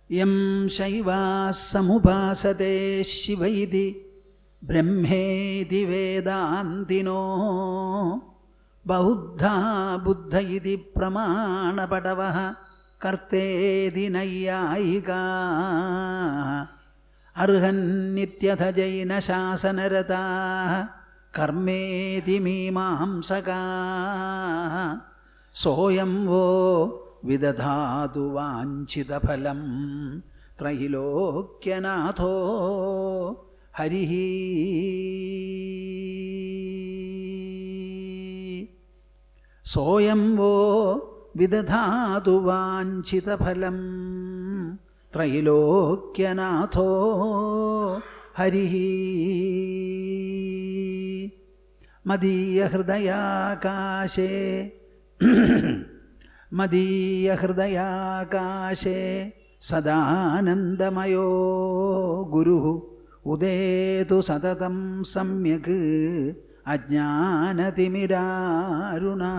Yam Shaiva Samupasate Shivaiti Brahmeti Vedantino Bauddha Buddha iti Pramana Padavaha Kartedi Nayayika Arhan Nityatha Jaina Shasanarata Karmeti Mimamsaka Soyam Vo Vidadhatu Vanchita Phalam Trahilokyanaatho Harihi Soyam Vo Vidadhatu Vanchita Phalam Trahilokyanaatho Harihi Madhya Hridaya Kashe Madhya Hridaya Kashe Sadanandamayo Guru Udetu Satatam Samyak Ajnanatimiraruna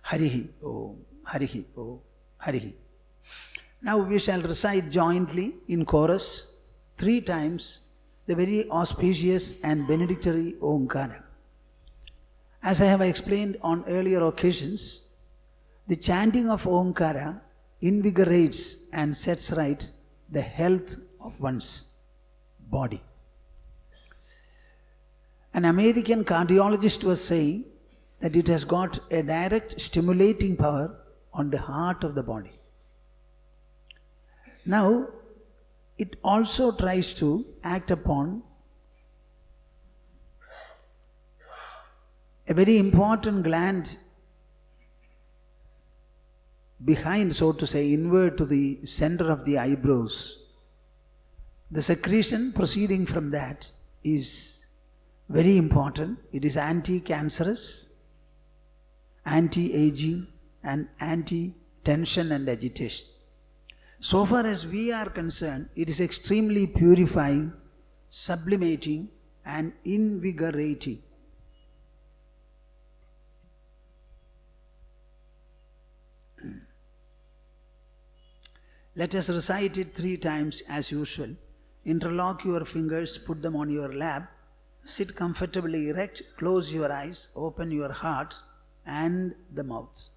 Harihi Om Harihi Om Harihi. Now we shall recite jointly in chorus 3 times the very auspicious and benedictory Omkara. As I have explained on earlier occasions, the chanting of Omkara invigorates and sets right the health of one's body. An American cardiologist was saying that it has got a direct stimulating power on the heart of the body. Now, it also tries to act upon a very important gland behind, so to say, inward to the center of the eyebrows. The secretion proceeding from that is very important. It is anti-cancerous, anti-aging and anti-tension and agitation. So far as we are concerned, it is extremely purifying, sublimating and invigorating. Let us recite it 3 times as usual. Interlock your fingers, put them on your lap, sit comfortably erect, close your eyes, open your heart and the mouth.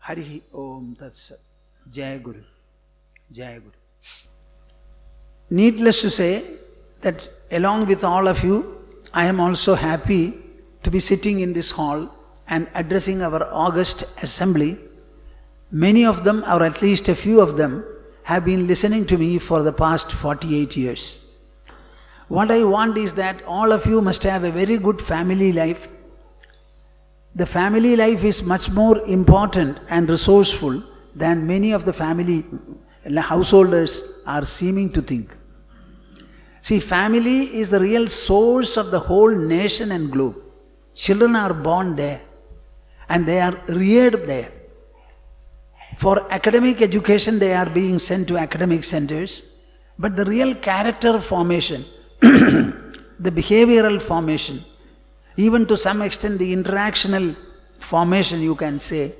Harihi Om Tat Sat. Jai Guru. Jai Guru. Needless to say that along with all of you, I am also happy to be sitting in this hall and addressing our August assembly. Many of them, or at least a few of them, have been listening to me for the past 48 years. What I want is that all of you must have a very good family life. The family life is much more important and resourceful than many of the family householders are seeming to think. See, family is the real source of the whole nation and globe. Children are born there and they are reared there. For academic education, they are being sent to academic centers, but the real character formation, the behavioral formation, even to some extent the interactional formation, you can say,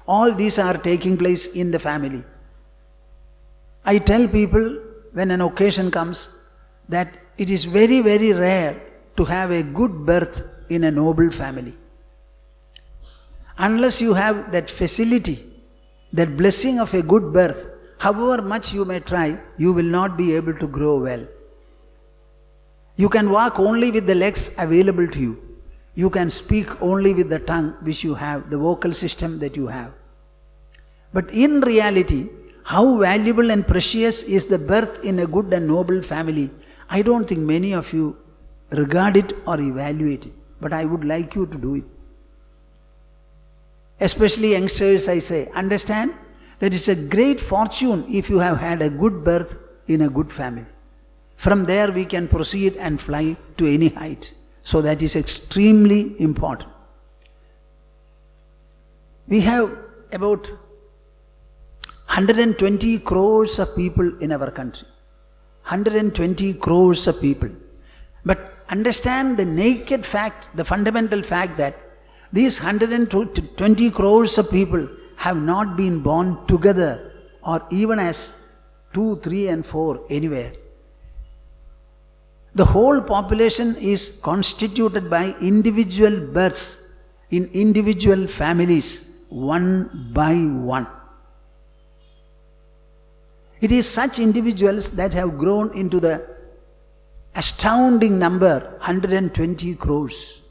all these are taking place in the family. I tell people when an occasion comes that it is very, very rare to have a good birth in a noble family. Unless you have that facility, that blessing of a good birth, however much you may try, you will not be able to grow well. You can walk only with the legs available to you. You can speak only with the tongue which you have, the vocal system that you have. But in reality, how valuable and precious is the birth in a good and noble family, I don't think many of you regard it or evaluate it. But I would like you to do it. Especially youngsters, I say, understand that it's a great fortune if you have had a good birth in a good family. From there we can proceed and fly to any height. So that is extremely important. We have about 120 crores of people in our country. 120 crores of people. But understand the naked fact, the fundamental fact that these 120 crores of people have not been born together or even as 2, 3 and 4 anywhere. The whole population is constituted by individual births in individual families, one by one. It is such individuals that have grown into the astounding number 120 crores.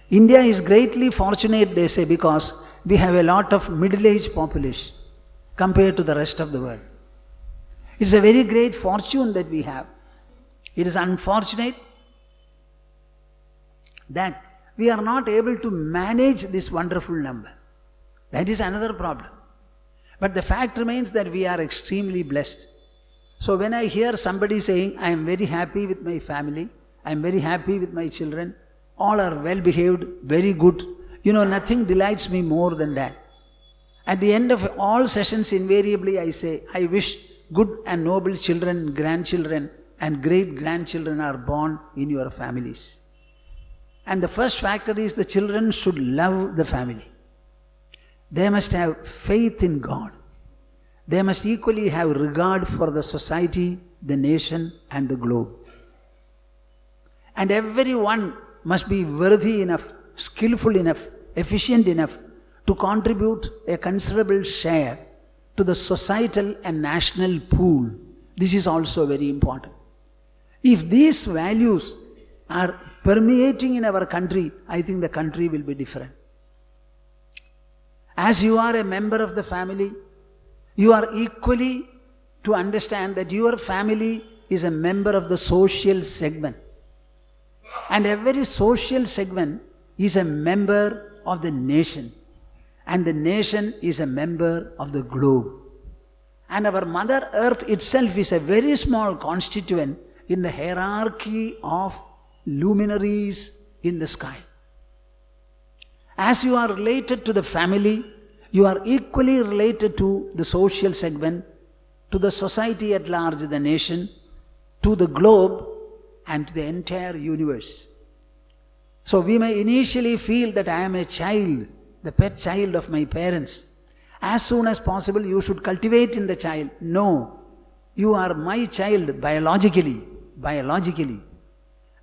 India is greatly fortunate, they say, because we have a lot of middle-aged population compared to the rest of the world. It's a very great fortune that we have. It is unfortunate that we are not able to manage this wonderful number. That is another problem. But the fact remains that we are extremely blessed. So when I hear somebody saying, I am very happy with my family, I am very happy with my children, all are well behaved, very good, nothing delights me more than that. At the end of all sessions, invariably I say, I wish good and noble children, grandchildren and great-grandchildren are born in your families. And the first factor is the children should love the family. They must have faith in God. They must equally have regard for the society, the nation and the globe. And everyone must be worthy enough, skillful enough, efficient enough to contribute a considerable share to the societal and national pool. This is also very important. If these values are permeating in our country, I think the country will be different. As you are a member of the family, you are equally to understand that your family is a member of the social segment. And every social segment is a member of the nation. And the nation is a member of the globe. And our Mother Earth itself is a very small constituent in the hierarchy of luminaries in the sky. As you are related to the family, you are equally related to the social segment, to the society at large, the nation, to the globe, and to the entire universe. So we may initially feel that I am a child, the pet child of my parents. As soon as possible, you should cultivate in the child. No, you are my child biologically.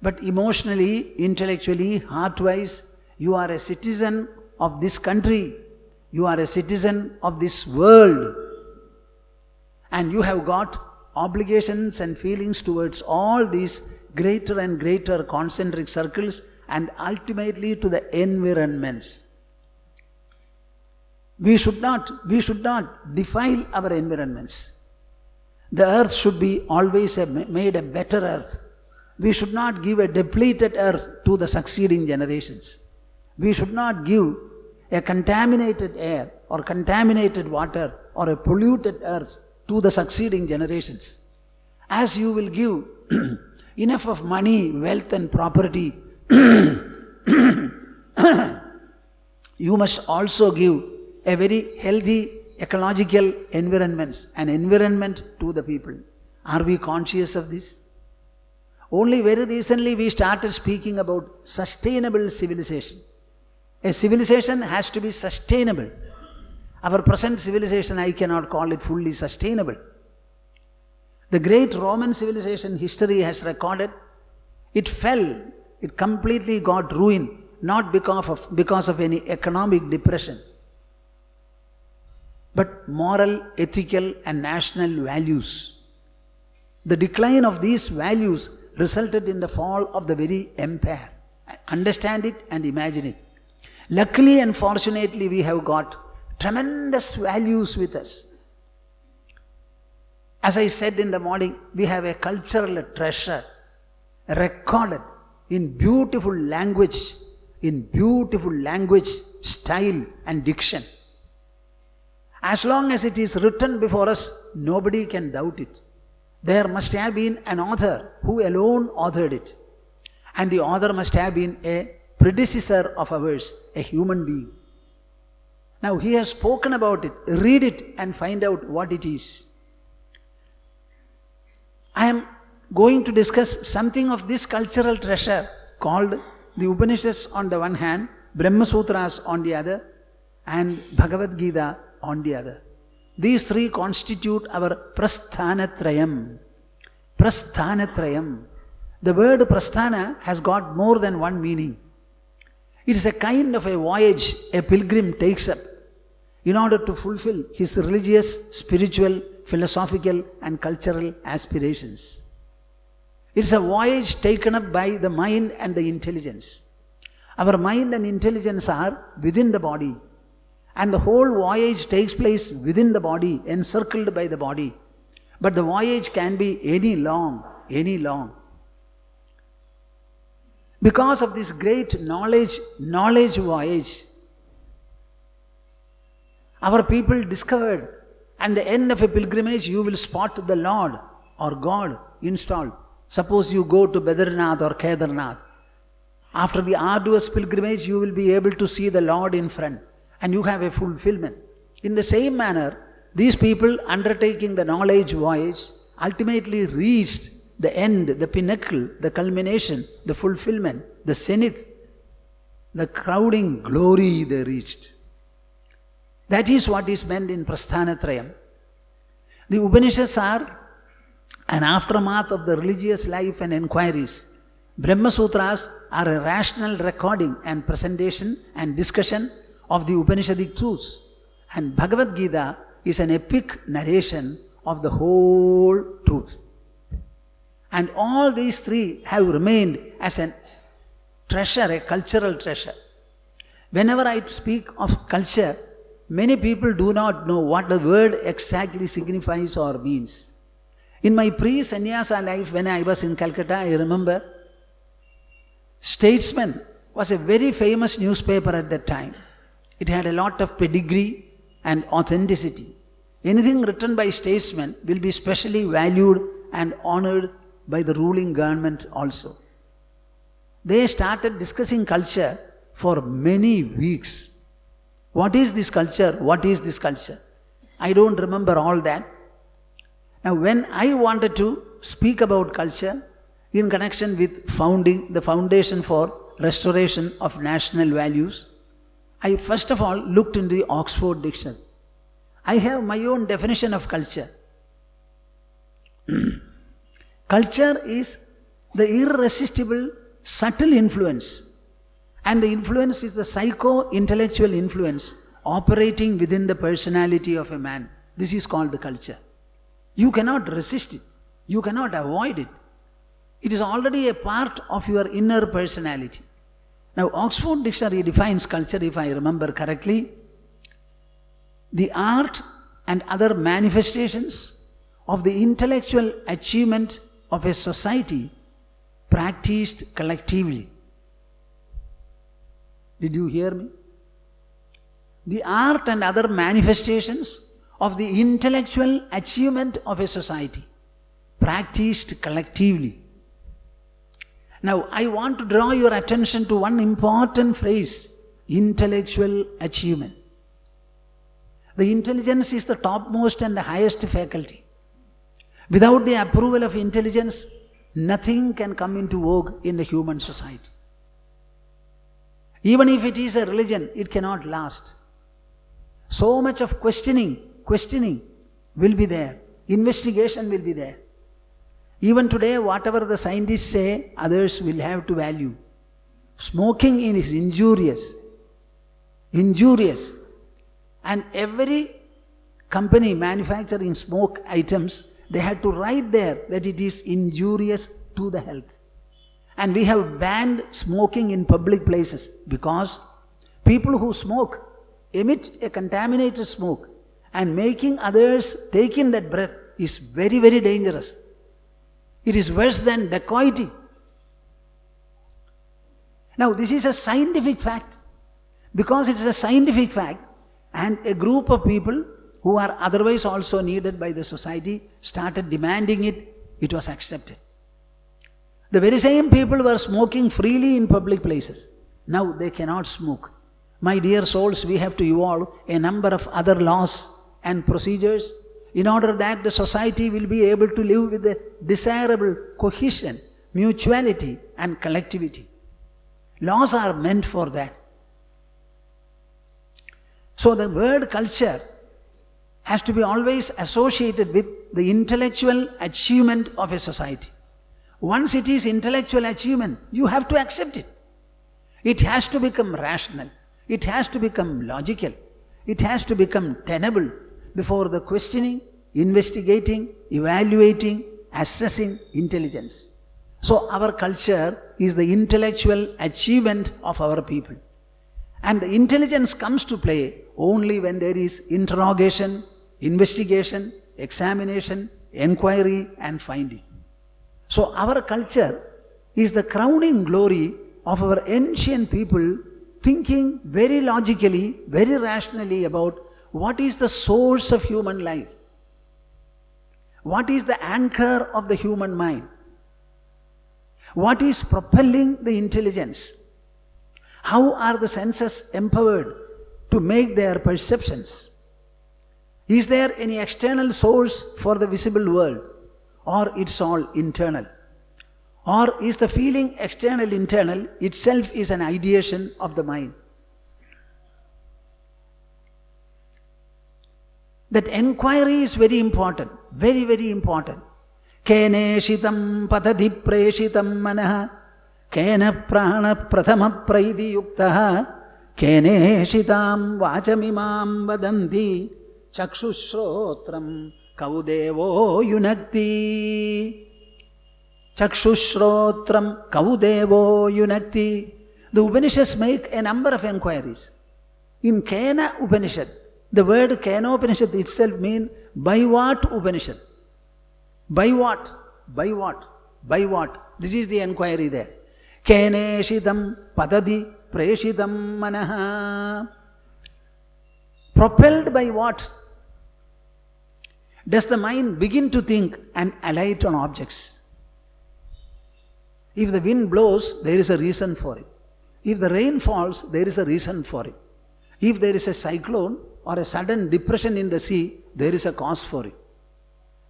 But emotionally, intellectually, heart-wise, you are a citizen of this country. You are a citizen of this world. And you have got obligations and feelings towards all these greater and greater concentric circles and ultimately to the environments. We should not defile our environments. The earth should be always made a better earth. We should not give a depleted earth to the succeeding generations. We should not give a contaminated air or contaminated water or a polluted earth to the succeeding generations. As you will give enough of money, wealth and property, you must also give a very healthy ecological environment to the people. Are we conscious of this? Only very recently we started speaking about sustainable civilization. A civilization has to be The great Roman civilization history has recorded, it fell, it completely got ruined, not because of any economic depression, but moral, ethical and national values. The decline of these values resulted in the fall of the very empire. Understand it and imagine it. Luckily and fortunately, we have got tremendous values with us. As I said in the morning, we have a cultural treasure recorded in beautiful language, style and diction. As long as it is written before us, nobody can doubt it. There must have been an author who alone authored it. And the author must have been a predecessor of ours, a human being. Now he has spoken about it. Read it and find out what it is. I am going to discuss something of this cultural treasure called the Upanishads on the one hand, Brahma Sutras on the other, and Bhagavad Gita on the other. These three constitute our Prasthanatrayam. Prasthanatrayam. The word Prasthana has got more than one meaning. It is a kind of a voyage a pilgrim takes up in order to fulfill his religious, spiritual, philosophical and cultural aspirations. It is a voyage taken up by the mind and the intelligence. Our mind and intelligence are within the body, and the whole voyage takes place within the body, encircled by the body. But the voyage can be any long. Because of this great knowledge voyage, our people discovered, at the end of a pilgrimage, you will spot the Lord or God installed. Suppose you go to Badrinath or Kedarnath. After the arduous pilgrimage, you will be able to see the Lord in front, and you have a fulfillment. In the same manner, these people undertaking the knowledge voyage ultimately reached the end, the pinnacle, the culmination, the fulfillment, the zenith, the crowning glory they reached. That is what is meant in Prasthanatrayam. The Upanishads are an aftermath of the religious life and inquiries. Brahma Sutras are a rational recording and presentation and discussion of the Upanishadic truths. And Bhagavad Gita is an epic narration of the whole truth. And all these three have remained as a treasure, a cultural treasure. Whenever I speak of culture, many people do not know what the word exactly signifies or means. In my pre-sannyasa life, when I was in Calcutta, I remember Statesman was a very famous newspaper at that time. It had a lot of pedigree and authenticity. Anything written by Statesman will be specially valued and honored by the ruling government also. They started discussing culture for many weeks. What is this culture? What is this culture? I don't remember all that. Now, when I wanted to speak about culture in connection with founding the Foundation for Restoration of National Values, I first of all looked into the Oxford Dictionary. I have my own definition of culture. Culture is the irresistible, subtle influence, and the influence is the psycho-intellectual influence operating within the personality of a man. This is called the culture. You cannot resist it. You cannot avoid it. It is already a part of your inner personality. Now, Oxford Dictionary defines culture, if I remember correctly, the art and other manifestations of the intellectual achievement of a society practiced collectively. Did you hear me? The art and other manifestations of the intellectual achievement of a society practiced collectively. Now, I want to draw your attention to one important phrase: intellectual achievement. The intelligence is the topmost and the highest faculty. Without the approval of intelligence, nothing can come into vogue in the human society. Even if it is a religion, it cannot last. So much of questioning will be there. Investigation will be there. Even today, whatever the scientists say, others will have to value. Smoking is injurious. Injurious. And every company manufacturing smoke items, they had to write there that it is injurious to the health. And we have banned smoking in public places because people who smoke emit a contaminated smoke, and making others take in that breath is very, very dangerous. It is worse than dacoity. Now, this is a scientific fact. Because it is a scientific fact, and a group of people who are otherwise also needed by the society started demanding it, it was accepted. The very same people were smoking freely in public places. Now they cannot smoke. My dear souls, we have to evolve a number of other laws and procedures in order that the society will be able to live with a desirable cohesion, mutuality and collectivity. Laws are meant for that. So the word culture has to be always associated with the intellectual achievement of a society. Once it is intellectual achievement, you have to accept it. It has to become rational. It has to become logical. It has to become tenable before the questioning, investigating, evaluating, assessing intelligence. So our culture is the intellectual achievement of our people. And the intelligence comes to play only when there is interrogation, investigation, examination, inquiry and finding. So our culture is the crowning glory of our ancient people thinking very logically, very rationally about what is the source of human life. What is the anchor of the human mind? What is propelling the intelligence? How are the senses empowered to make their perceptions? Is there any external source for the visible world, or it's all internal? Or is the feeling external, internal itself is an ideation of the mind? That inquiry is very important, very, very important. Keneshitam patadhi preshitam manah kena prana prathama praidi yuktaha keneshitam vachamimam vadanti chakshushotram kaudevo yunakti. Chakshushotram kaudevo yunakti. The Upanishads make a number of inquiries. In Kena Upanishad, the word Kena Upanishad itself means by what Upanishad? By what? By what? By what? This is the inquiry there. Keneshitam padadi preshitam manaha. Propelled by what? Does the mind begin to think and alight on objects? If the wind blows, there is a reason for it. If the rain falls, there is a reason for it. If there is a cyclone or a sudden depression in the sea, there is a cause for it.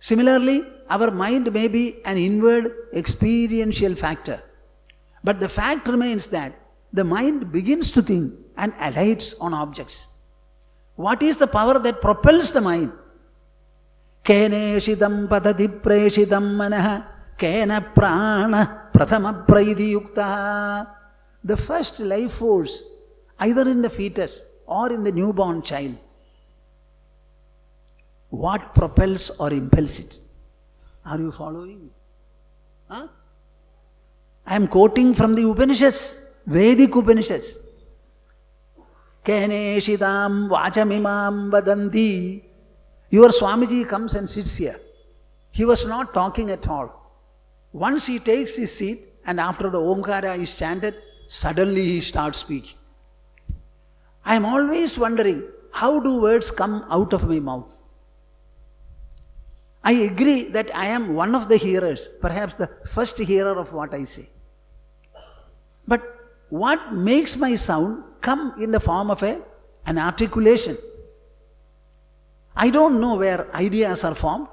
Similarly, our mind may be an inward experiential factor. But the fact remains that the mind begins to think and alights on objects. What is the power that propels the mind? Keneshitam patati preshitam manaha kena prana prathama praidi yukta. The first life force, either in the fetus or in the newborn child, what propels or impels it? Are you following? Huh? I am quoting from the Upanishads, Vedic Upanishads. Keneshitam vachamimam vadanti. Your Swamiji comes and sits here. He was not talking at all. Once he takes his seat and after the Omkara is chanted, suddenly he starts speaking. I am always wondering, how do words come out of my mouth? I agree that I am one of the hearers, perhaps the first hearer of what I say. But what makes my sound come in the form of an articulation? I don't know where ideas are formed.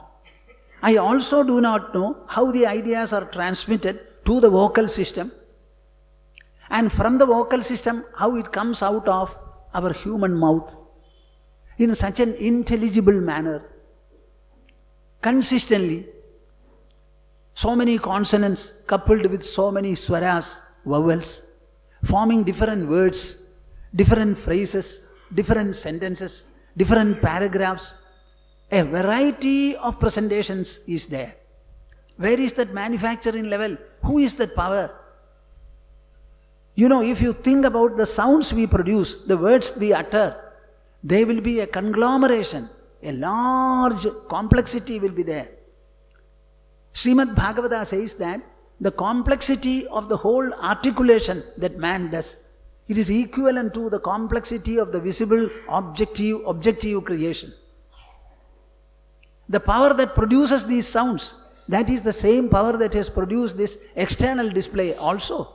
I also do not know how the ideas are transmitted to the vocal system. And from the vocal system, how it comes out of our human mouth in such an intelligible manner, consistently. So many consonants coupled with so many swaras, vowels, forming different words, different phrases, different sentences, different paragraphs. A variety of presentations is there. Where is that manufacturing level? Who is that power? You know, if you think about the sounds we produce, the words we utter, there will be a conglomeration, a large complexity will be there. Srimad Bhagavata says that the complexity of the whole articulation that man does, it is equivalent to the complexity of the visible objective creation. The power that produces these sounds, that is the same power that has produced this external display also.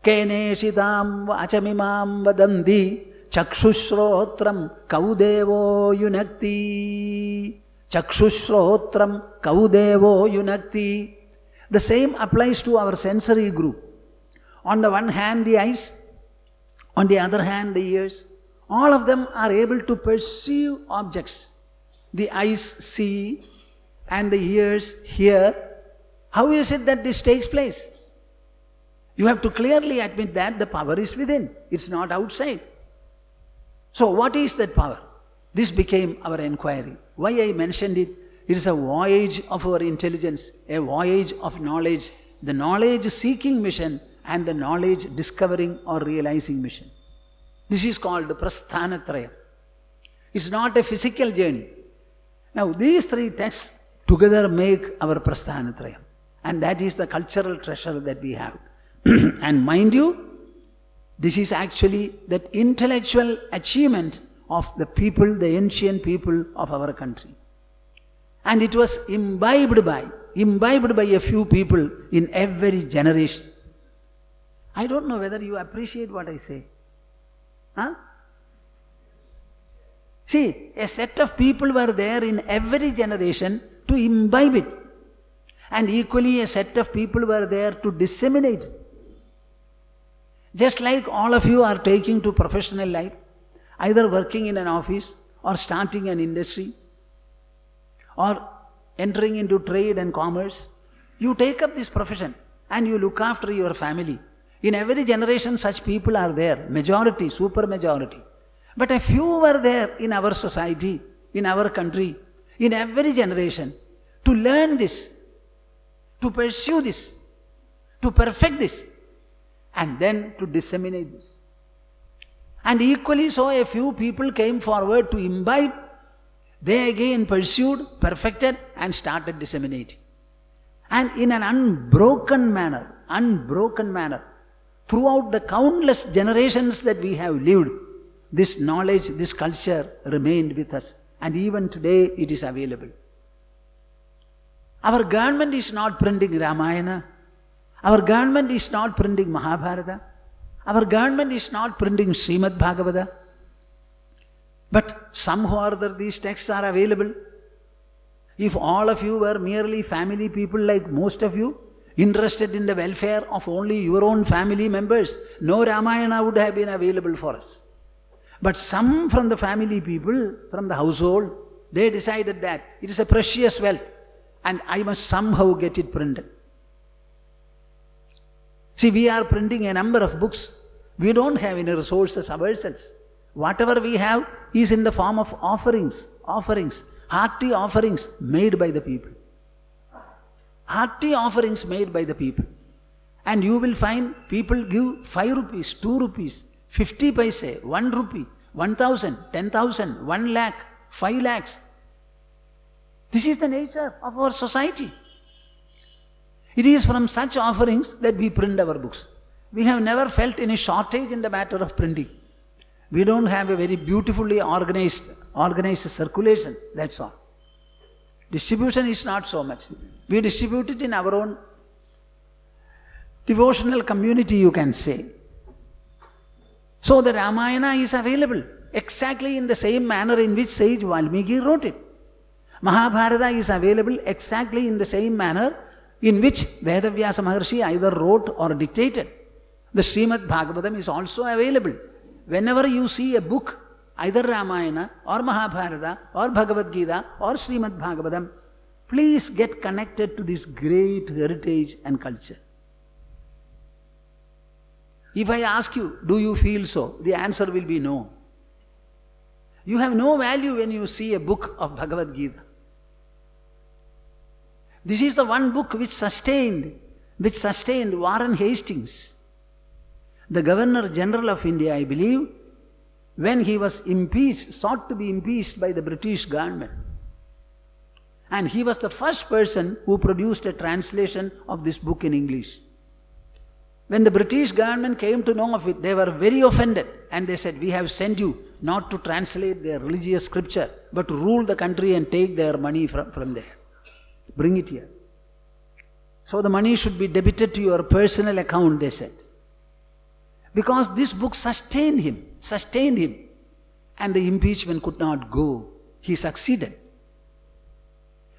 Keneshitam vachamimam vadanti chakshushrotram kaudevo yunakti. Chakshushrotram kaudevo yunakti. The same applies to our sensory group. On the one hand the eyes, on the other hand the ears. All of them are able to perceive objects. The eyes see and the ears hear. How is it that this takes place? You have to clearly admit that the power is within. It's not outside. So what is that power? This became our inquiry. Why I mentioned it? It is a voyage of our intelligence, a voyage of knowledge, the knowledge seeking mission and the knowledge discovering or realizing mission. This is called Prasthanatraya. It's not a physical journey. Now these three texts together make our Prasthanatraya, and that is the cultural treasure that we have. And mind you, this is actually that intellectual achievement of the people, the ancient people of our country. And it was imbibed by a few people in every generation. I don't know whether you appreciate what I say. Huh? See, a set of people were there in every generation to imbibe it. And equally a set of people were there to disseminate it. Just like all of you are taking to professional life, either working in an office or starting an industry or entering into trade and commerce, you take up this profession and you look after your family. In every generation such people are there, majority, super majority. But a few were there in our society, in our country, in every generation to learn this, to pursue this, to perfect this, and then to disseminate this. And equally so, a few people came forward to imbibe. They again pursued, perfected, and started disseminating. And in an unbroken manner, throughout the countless generations that we have lived, this knowledge, this culture remained with us. And even today it is available. Our government is not printing Ramayana. Our government is not printing Mahabharata. Our government is not printing Srimad Bhagavata. But somehow or other these texts are available. If all of you were merely family people like most of you, interested in the welfare of only your own family members, no Ramayana would have been available for us. But some from the family people, from the household, they decided that it is a precious wealth and I must somehow get it printed. See, we are printing a number of books. We don't have any resources ourselves. Whatever we have is in the form of offerings, hearty offerings made by the people. Hearty offerings made by the people. And you will find people give 5 rupees, 2 rupees, 50 paise, 1 rupee, 1,000, 10,000, 1 lakh, 5 lakhs. This is the nature of our society. It is from such offerings that we print our books. We have never felt any shortage in the matter of printing. We don't have a very beautifully organized circulation, that's all. Distribution is not so much. We distribute it in our own devotional community, you can say. So the Ramayana is available exactly in the same manner in which sage Valmiki wrote it. Mahabharata is available exactly in the same manner in which Vedavyasa Maharshi either wrote or dictated. The Srimad Bhagavatam is also available. Whenever you see a book, either Ramayana or Mahabharata or Bhagavad Gita or Srimad Bhagavatam, Please get connected to this great heritage and culture. If I ask you, do you feel so? The answer will be no. You have no value when you see a book of Bhagavad Gita. This is the one book which sustained Warren Hastings, the Governor General of India, I believe, when he was impeached, sought to be impeached by the British government. And he was the first person who produced a translation of this book in English. When the British government came to know of it, they were very offended and they said, we have sent you not to translate their religious scripture, but to rule the country and take their money from there. Bring it here. So the money should be debited to your personal account, they said. Because this book sustained him, and the impeachment could not go. He succeeded.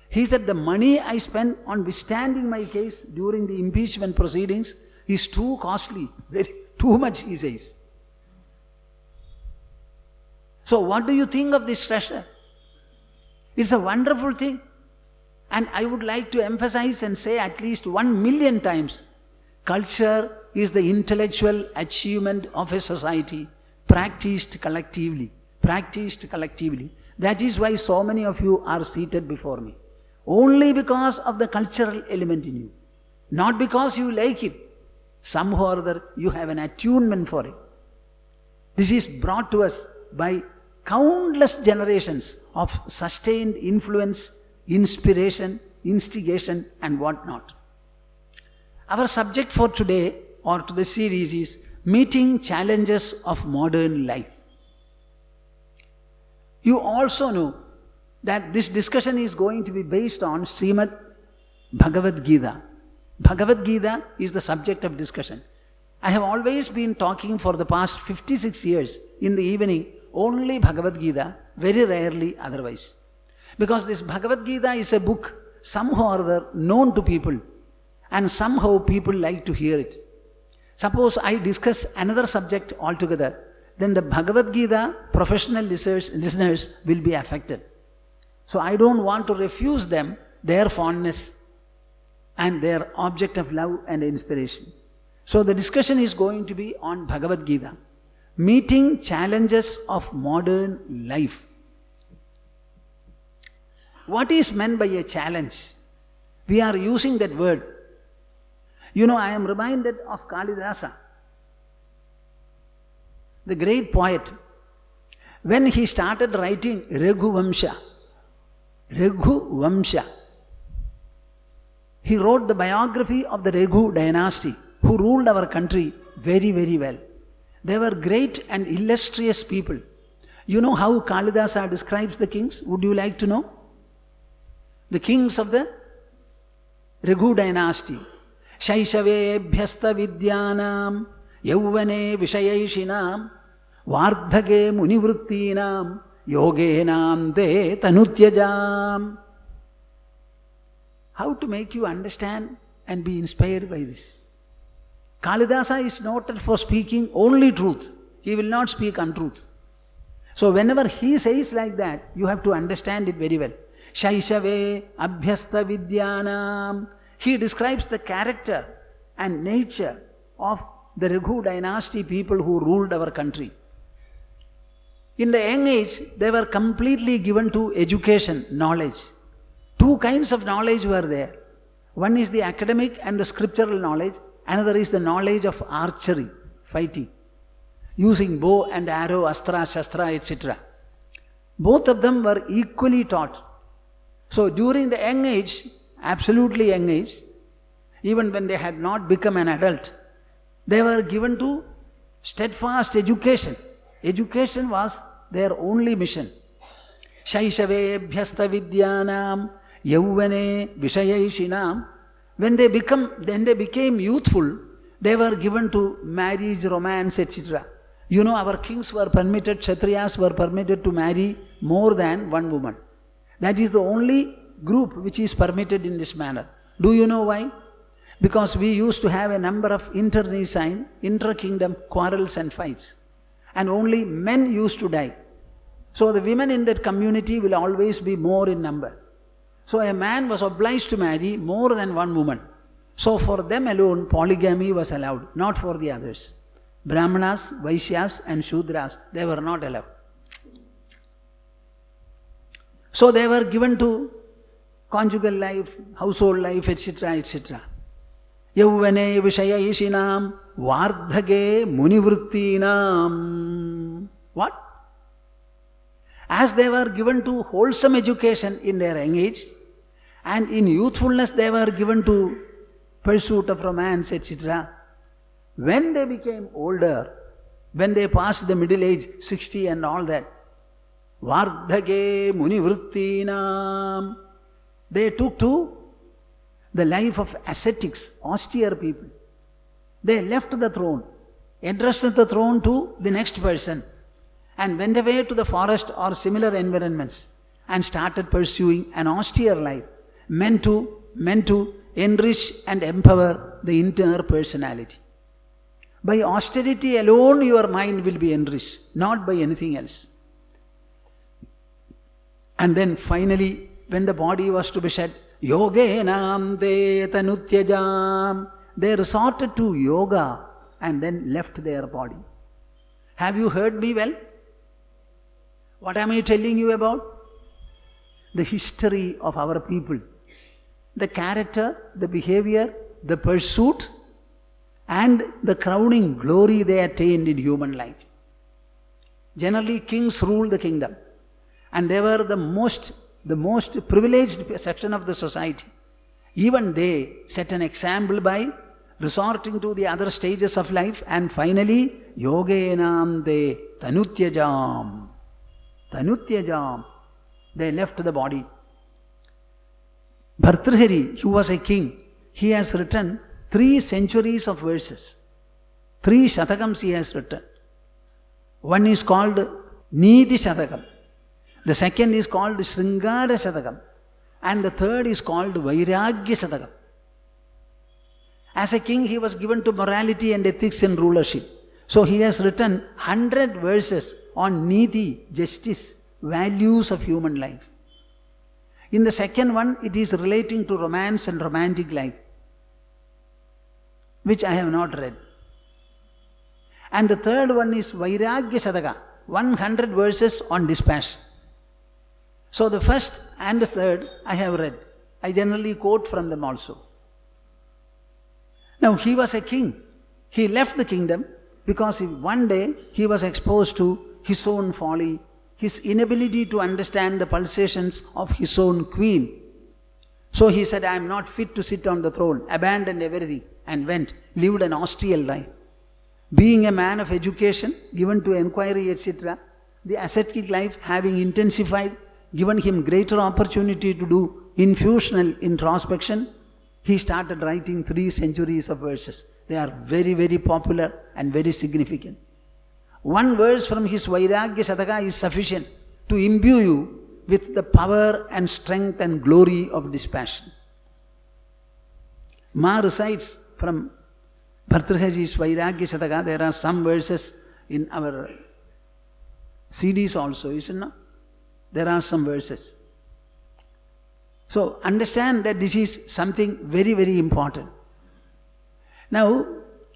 He said, the money I spent on withstanding my case during the impeachment proceedings is too costly, too much, he says. So what do you think of this treasure? It's a wonderful thing. And I would like to emphasize and say at least 1,000,000 times, culture is the intellectual achievement of a society practiced collectively. That is why so many of you are seated before me. Only because of the cultural element in you. Not because you like it. Somehow or other you have an attunement for it. This is brought to us by countless generations of sustained influence, inspiration, instigation and whatnot. Our subject for today or to the series is meeting challenges of modern life. You also know that this discussion is going to be based on Srimad Bhagavad Gita. Bhagavad Gita is the subject of discussion. I have always been talking for the past 56 years in the evening only Bhagavad Gita, very rarely otherwise. Because this Bhagavad Gita is a book somehow or other known to people and somehow people like to hear it. Suppose I discuss another subject altogether, then the Bhagavad Gita professional listeners will be affected. So I don't want to refuse them their fondness and their object of love and inspiration. So the discussion is going to be on Bhagavad Gita, meeting challenges of modern life. What is meant by a challenge? We are using that word. You know, I am reminded of Kalidasa, the great poet. When he started writing Raghuvamsha, he wrote the biography of the Raghu dynasty who ruled our country very, very well. They were great and illustrious people. You know how Kalidasa describes the kings? Would you like to know? The kings of the Raghu dynasty. Shaishave bhyasta vidyanam yauvane vishayaishinam vardhake munivrittinam yogenam de tanutyajam. How to make you understand and be inspired by this? Kalidasa is noted for speaking only truth. He will not speak untruth. So whenever he says like that, you have to understand it very well. Shaishave abhyasta vidyanam. He describes the character and nature of the Raghu dynasty people who ruled our country. In the young age, they were completely given to education, knowledge. Two kinds of knowledge were there. One is the academic and the scriptural knowledge. Another is the knowledge of archery, fighting, using bow and arrow, astra, shastra, etc. Both of them were equally taught. So during the young age, absolutely young age, even when they had not become an adult, they were given to steadfast education. Education was their only mission. Shaishave bhyasta vidyanam yauvane vishayaishinam. When they became youthful, they were given to marriage, romance, etc. You know, our kings were permitted, Kshatriyas were permitted to marry more than one woman. That is the only group which is permitted in this manner. Do you know why? Because we used to have a number of internecine, inter-kingdom quarrels and fights. And only men used to die. So the women in that community will always be more in number. So a man was obliged to marry more than one woman. So for them alone, polygamy was allowed, not for the others. Brahmanas, Vaishyas and Shudras, they were not allowed. So they were given to conjugal life, household life, etc., etc. Yauvane vishayishinam vardhage munivrittinam. What? As they were given to wholesome education in their young age, and in youthfulness they were given to pursuit of romance, etc. When they became older, when they passed the middle age, 60 and all that, vardhage munivrittinam, they took to the life of ascetics, austere people. They left the throne, entrusted the throne to the next person, and went away to the forest or similar environments and started pursuing an austere life, meant to enrich and empower the inner personality. By austerity alone your mind will be enriched, not by anything else. And then finally, when the body was to be shed, yogenam te tanutyajam, they resorted to yoga and then left their body. Have you heard me well? What am I telling you about? The history of our people. The character, the behavior, the pursuit, and the crowning glory they attained in human life. Generally, kings ruled the kingdom, and they were the most privileged section of the society. Even they set an example by resorting to the other stages of life, and finally, yogenam de tanutyajam. Tanutyajam. They left the body. Bhartrhari, who was a king, he has written 3 centuries of verses. 3 shatakams he has written. One is called Niti Shatakam. The second is called Sringara Shatakam. And the third is called Vairagya Shatakam. As a king, he was given to morality and ethics in rulership. So he has written 100 verses on Niti, justice, values of human life. In the second one, it is relating to romance and romantic life, which I have not read. And the third one is Vairagya Sadaka, 100 verses on dispassion. So the first and the third I have read. I generally quote from them also. Now he was a king. He left the kingdom because one day he was exposed to his own folly, his inability to understand the pulsations of his own queen. So he said, I am not fit to sit on the throne, abandoned everything and went, lived an austere life. Being a man of education, given to inquiry, etc., the ascetic life having intensified, given him greater opportunity to do infusional introspection, he started writing 3 centuries of verses. They are very, very popular and very significant. One verse from his Vairagya Sadaka is sufficient to imbue you with the power and strength and glory of dispassion. Ma recites from Bhartrhari's Vairagya Sadaka. There are some verses in our CDs also, isn't it? There are some verses. So understand that this is something very, very important. Now,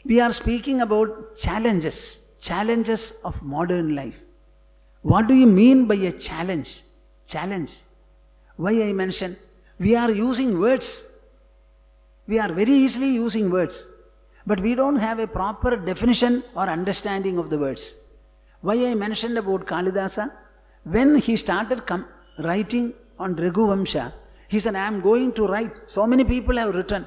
we are speaking about challenges of modern life. What do you mean by a challenge? Challenge. Why I mention? We are using words. We are very easily using words. But we don't have a proper definition or understanding of the words. Why I mentioned about Kalidasa? When he started writing on Raghuvamsha, he said, I am going to write. So many people have written.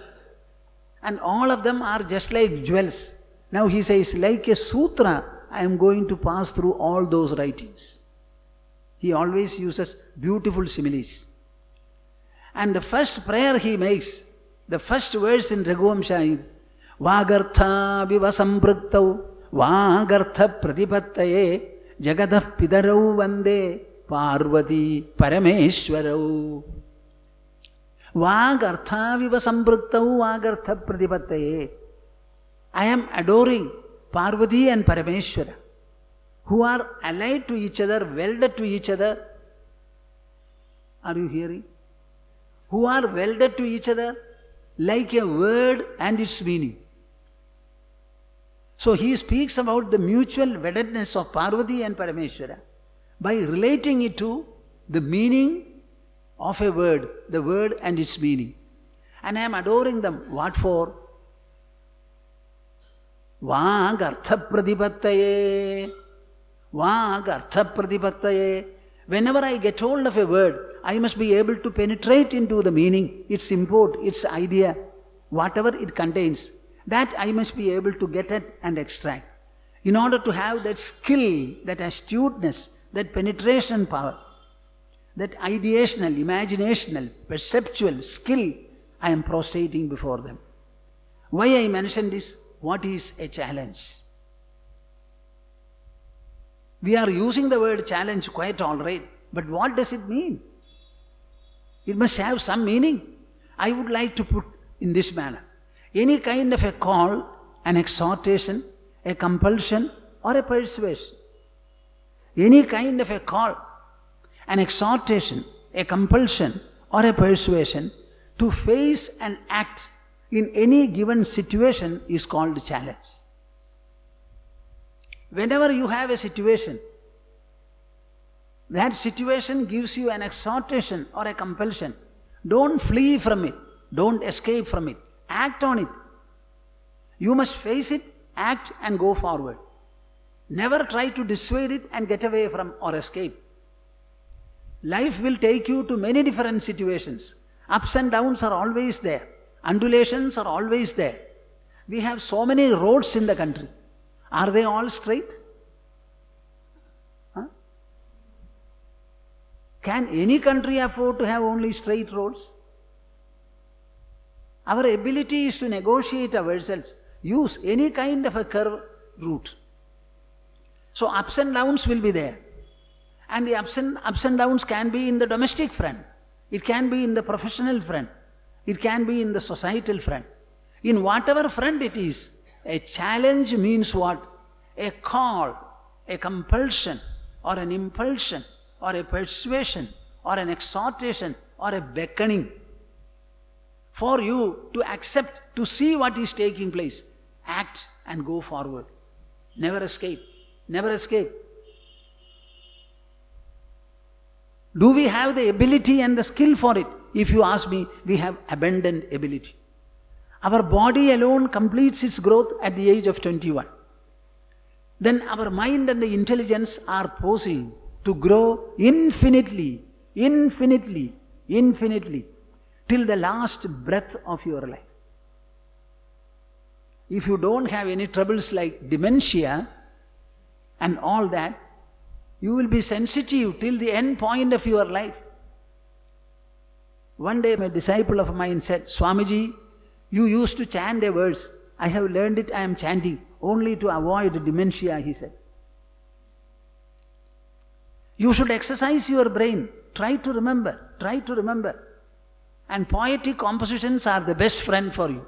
And all of them are just like jewels. Now he says, like a sutra, I am going to pass through all those writings. He always uses beautiful similes. And the first prayer he makes, the first verse in Raghuvamsha is, Vagartha vivasampraktau Vagartha pradipattaye Jagadah pidarau vande Parvati parameshwarau. Vagartha vivasampraktau Vagartha pradipattaye. I am adoring Parvati and Parameshwara, who are allied to each other, welded to each other. Are you hearing? who are welded to each other like a word and its meaning. So he speaks about the mutual weddedness of Parvati and Parameshwara by relating it to the meaning of a word, the word and its meaning. And I am adoring them. What for? Vag artha pradipattaye. Vag artha pradipattaye. Whenever I get hold of a word, I must be able to penetrate into the meaning, its import, its idea, whatever it contains. That I must be able to get at and extract. In order to have that skill, that astuteness, that penetration power, that ideational, imaginational, perceptual skill, I am prostrating before them. Why I mention this? What is a challenge? We are using the word challenge quite all right, but what does it mean? It must have some meaning. I would like to put in this manner. Any kind of a call, an exhortation, a compulsion or a persuasion. Any kind of a call, an exhortation, a compulsion or a persuasion to face and act in any given situation is called challenge. Whenever you have a situation, that situation gives you an exhortation or a compulsion. Don't flee from it. Don't escape from it. Act on it. You must face it, act and go forward. Never try to dissuade it and get away from or escape. Life will take you to many different situations. Ups and downs are always there. Undulations are always there. We have so many roads in the country. Are they all straight? Huh? Can any country afford to have only straight roads? Our ability is to negotiate ourselves, use any kind of a curve route. So ups and downs will be there. And the ups and downs can be in the domestic front. It can be in the professional front. It can be in the societal front. In whatever front it is, a challenge means what? A call, a compulsion, or an impulsion, or a persuasion, or an exhortation, or a beckoning for you to accept, to see what is taking place, act and go forward. Never escape. Never escape. Do we have the ability and the skill for it? If you ask me, we have abundant ability. Our body alone completes its growth at the age of 21. Then our mind and the intelligence are posing to grow infinitely, infinitely, infinitely, till the last breath of your life. If you don't have any troubles like dementia and all that, you will be sensitive till the end point of your life. One day a disciple of mine said, Swamiji, you used to chant a verse. I have learned it, I am chanting, only to avoid dementia, he said. You should exercise your brain. Try to remember, try to remember. And poetic compositions are the best friend for you.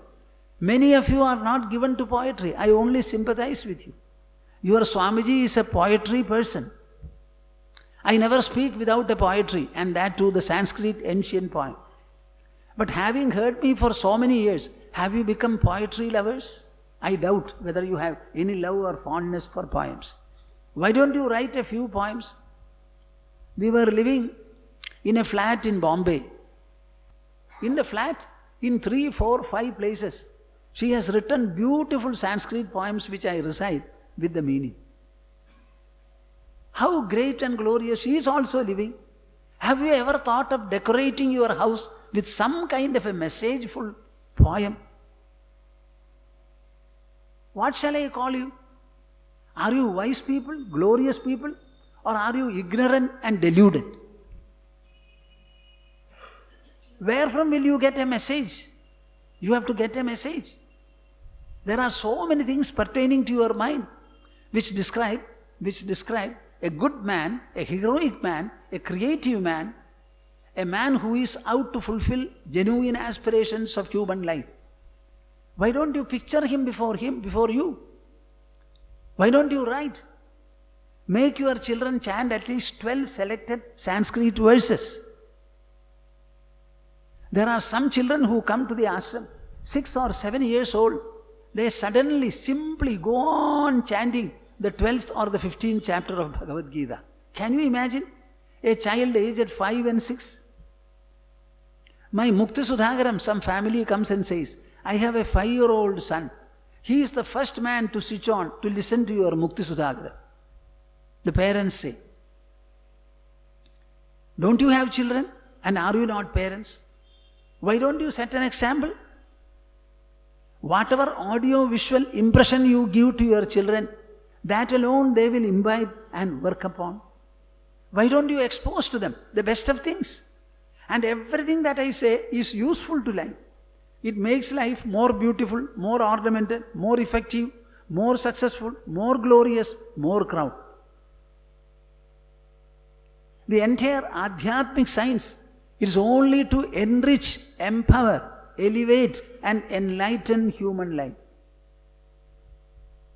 Many of you are not given to poetry. I only sympathize with you. Your Swamiji is a poetry person. I never speak without a poetry, and that too the Sanskrit ancient poem. But having heard me for so many years, have you become poetry lovers? I doubt whether you have any love or fondness for poems. Why don't you write a few poems? We were living in a flat in Bombay. In the flat, in 3, 4, 5 places, she has written beautiful Sanskrit poems which I recite with the meaning. How great and glorious she is also living. Have you ever thought of decorating your house with some kind of a messageful poem? What shall I call you? Are you wise people, glorious people, or are you ignorant and deluded? Where from will you get a message? You have to get a message. There are so many things pertaining to your mind which describe a good man, a heroic man, a creative man, a man who is out to fulfill genuine aspirations of human life. Why don't you picture him before you? Why don't you write? Make your children chant at least 12 selected Sanskrit verses. There are some children who come to the ashram, 6 or 7 years old. They suddenly, simply go on chanting the 12th or the 15th chapter of Bhagavad Gita. Can you imagine a child aged 5 and 6? My Mukti Sudhagaram, some family comes and says, I have a 5-year-old son. He is the first man to switch on to listen to your Mukti Sudhagaram. The parents say, don't you have children? And are you not parents? Why don't you set an example? Whatever audio-visual impression you give to your children, that alone they will imbibe and work upon. Why don't you expose to them the best of things? And everything that I say is useful to life. It makes life more beautiful, more ornamented, more effective, more successful, more glorious, more crowned. The entire Adhyatmic science is only to enrich, empower, elevate and enlighten human life.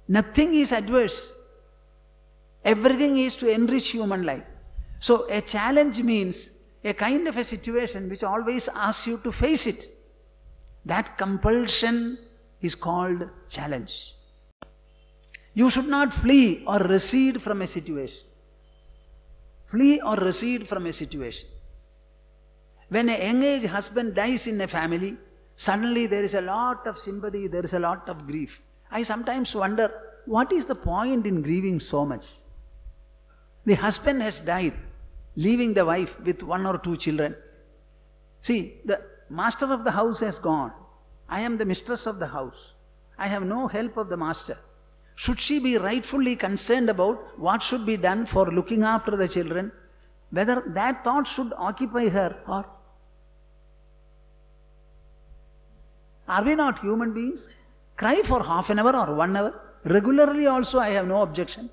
Nothing is adverse. Everything is to enrich human life. So a challenge means a kind of a situation which always asks you to face it. That compulsion is called challenge. You should not flee or recede from a situation. Flee or recede from a situation. When a young age husband dies in a family, suddenly there is a lot of sympathy, there is a lot of grief. I sometimes wonder, what is the point in grieving so much? The husband has died, leaving the wife with 1 or 2 children. See, the master of the house has gone. I am the mistress of the house. I have no help of the master. Should she be rightfully concerned about what should be done for looking after the children? Whether that thought should occupy her or... Are we not human beings? Cry for half an hour or 1 hour. Regularly also I have no objection.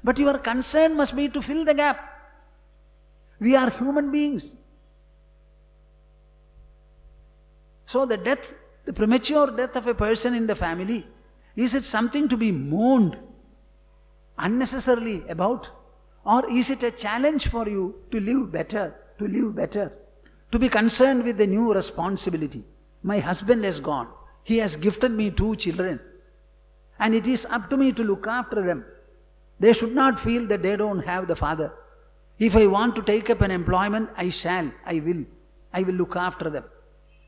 But your concern must be to fill the gap. We are human beings. So the death, the premature death of a person in the family, is it something to be mourned unnecessarily about? Or is it a challenge for you to live better, to be concerned with the new responsibility? My husband has gone. He has gifted me 2 children. And it is up to me to look after them. They should not feel that they don't have the father. If I want to take up an employment, I shall, I will look after them.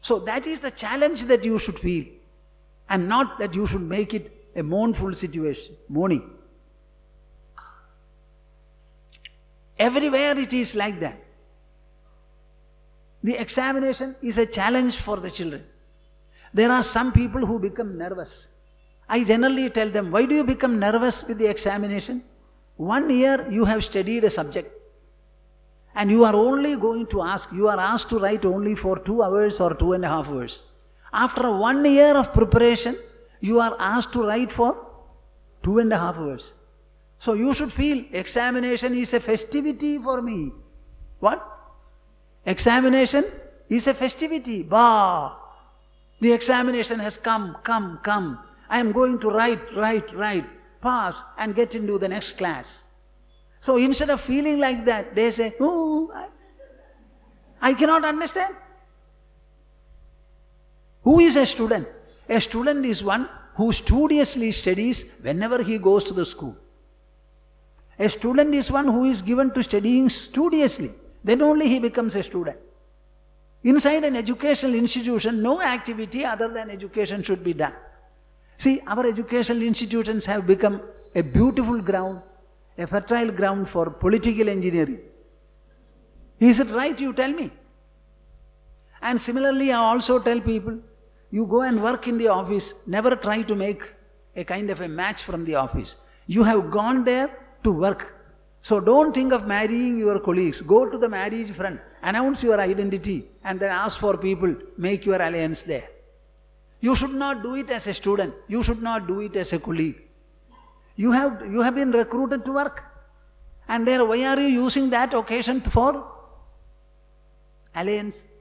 So that is the challenge that you should feel, and not that you should make it a mournful situation, mourning. Everywhere it is like that. The examination is a challenge for the children. There are some people who become nervous. I generally tell them, why do you become nervous with the examination? 1 year you have studied a subject. And you are only going to ask, you are asked to write only for 2 hours or 2.5 hours. After 1 year of preparation, you are asked to write for 2.5 hours. So you should feel examination is a festivity for me. What? Examination is a festivity. Bah! The examination has come. I am going to write, pass and get into the next class. So instead of feeling like that, they say, oh, I cannot understand. Who is a student? A student is one who studiously studies whenever he goes to the school. A student is one who is given to studying studiously. Then only he becomes a student. Inside an educational institution, no activity other than education should be done. See, our educational institutions have become a beautiful ground, a fertile ground for political engineering. Is it right, you tell me? And similarly, I also tell people, you go and work in the office, never try to make a kind of a match from the office. You have gone there to work. So don't think of marrying your colleagues. Go to the marriage front, announce your identity, and then ask for people, make your alliance there. You should not do it as a student. You should not do it as a colleague. You have been recruited to work. And there, why are you using that occasion for alliance?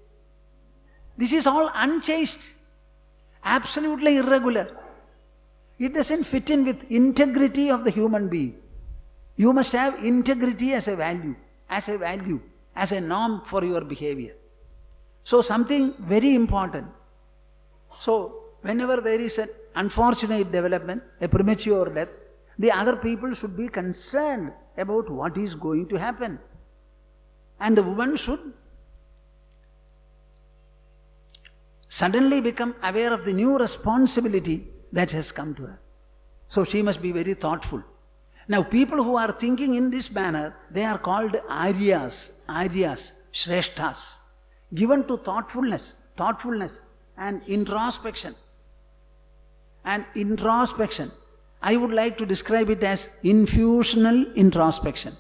This is all unchaste, absolutely irregular. It doesn't fit in with integrity of the human being. You must have integrity as a value, as a norm for your behavior. So something very important. So whenever there is an unfortunate development, a premature death, the other people should be concerned about what is going to happen. And the woman should suddenly become aware of the new responsibility that has come to her. So she must be very thoughtful. Now people who are thinking in this manner, they are called Aryas, Shreshthas, given to thoughtfulness and introspection. And introspection, I would like to describe it as infusional introspection.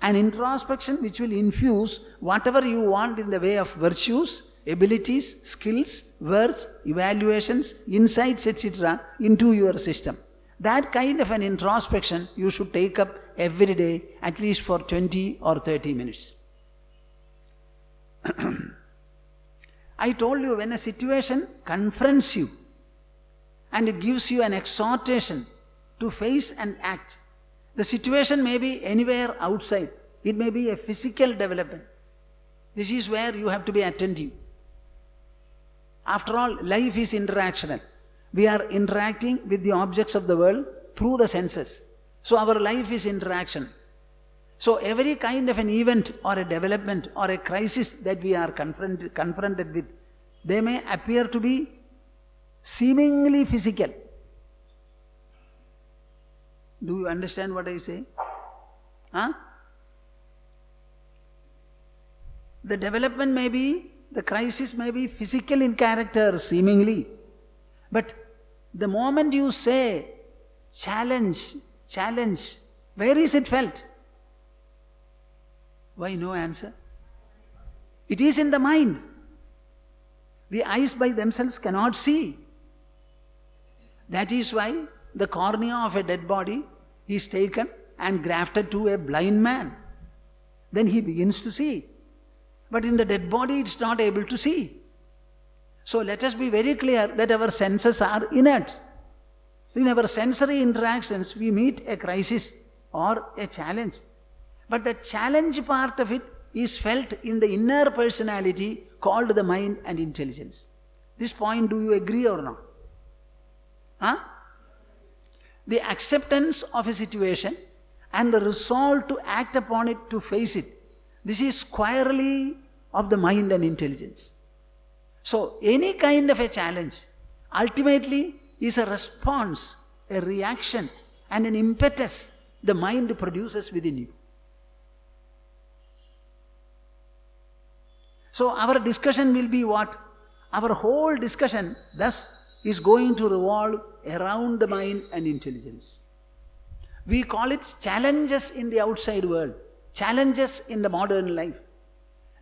An introspection which will infuse whatever you want in the way of virtues, abilities, skills, words, evaluations, insights, etc. into your system. That kind of an introspection you should take up every day, at least for 20 or 30 minutes. I told you, when a situation confronts you and it gives you an exhortation to face and act, the situation may be anywhere outside. It may be a physical development. This is where you have to be attentive. After all, life is interactional. We are interacting with the objects of the world through the senses. So our life is interaction. So every kind of an event or a development or a crisis that we are confronted with, they may appear to be seemingly physical. Do you understand what I say? Huh? The development may be, the crisis may be physical in character, seemingly. But the moment you say, challenge, where is it felt? Why no answer? It is in the mind. The eyes by themselves cannot see. That is why the cornea of a dead body is taken and grafted to a blind man. Then he begins to see. But in the dead body, it's not able to see. So let us be very clear that our senses are inert. In our sensory interactions, we meet a crisis or a challenge. But the challenge part of it is felt in the inner personality called the mind and intelligence. This point, do you agree or not? Huh? The acceptance of a situation and the resolve to act upon it, to face it, this is squarely of the mind and intelligence. So any kind of a challenge ultimately is a response, a reaction and an impetus the mind produces within you. So our discussion will be what? Our whole discussion thus is going to revolve around the mind and intelligence. We call it challenges in the outside world, challenges in the modern life.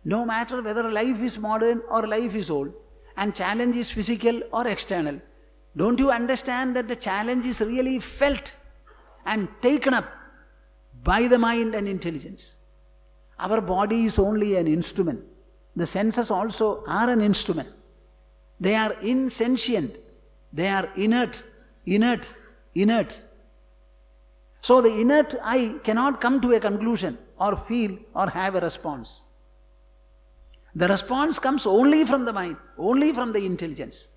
No matter whether life is modern or life is old, and challenge is physical or external, don't you understand that the challenge is really felt and taken up by the mind and intelligence? Our body is only an instrument. The senses also are an instrument. They are insentient. They are inert. So the inert eye cannot come to a conclusion or feel or have a response. The response comes only from the mind, only from the intelligence.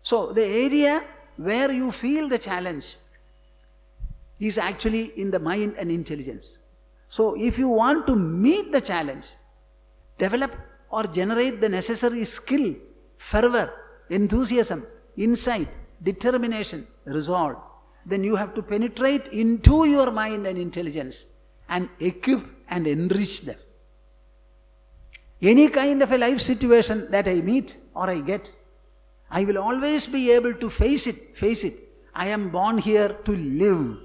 So the area where you feel the challenge is actually in the mind and intelligence. So if you want to meet the challenge, develop or generate the necessary skill, fervor, enthusiasm, insight, determination, resolve, then you have to penetrate into your mind and intelligence and equip and enrich them. Any kind of a life situation that I meet or I get, I will always be able to face it. I am born here to live.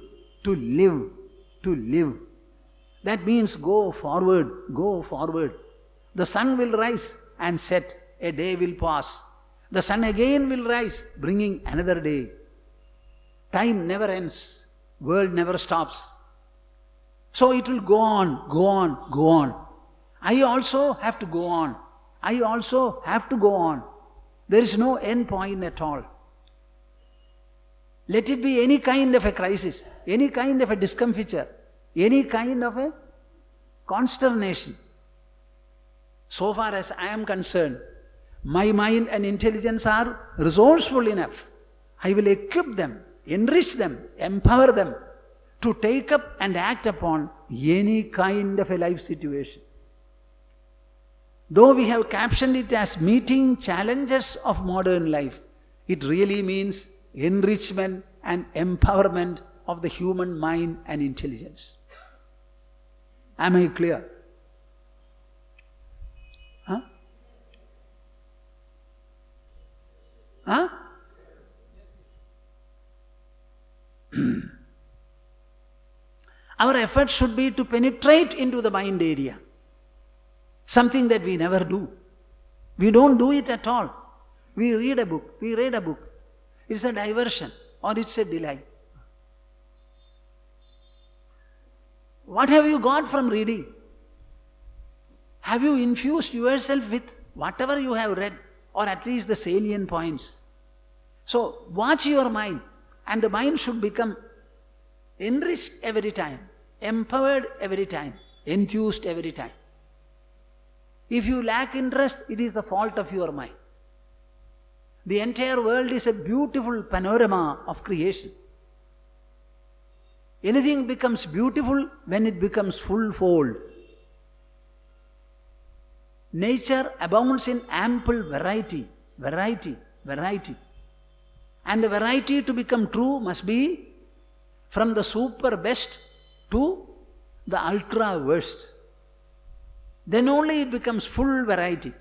That means go forward. The sun will rise and set, a day will pass. The sun again will rise, bringing another day. Time never ends, world never stops. So it will go on. I also have to go on. There is no end point at all. Let it be any kind of a crisis, any kind of a discomfiture, any kind of a consternation. So far as I am concerned, My mind and intelligence are resourceful enough. I will equip them, enrich them, empower them to take up and act upon any kind of a life situation. Though we have captioned it as meeting challenges of modern life, it really means enrichment and empowerment of the human mind and intelligence. Am I clear? Huh? Huh? Our effort should be to penetrate into the mind area. Something that we never do. We don't do it at all. We read a book. It's a diversion or it's a delight. What have you got from reading? Have you infused yourself with whatever you have read, or at least the salient points? So watch your mind, and the mind should become enriched every time, empowered every time, enthused every time. If you lack interest, it is the fault of your mind. The entire world is a beautiful panorama of creation. Anything becomes beautiful when it becomes full-fold. Nature abounds in ample variety. And the variety to become true must be from the super best to the ultra worst. Then only it becomes full variety.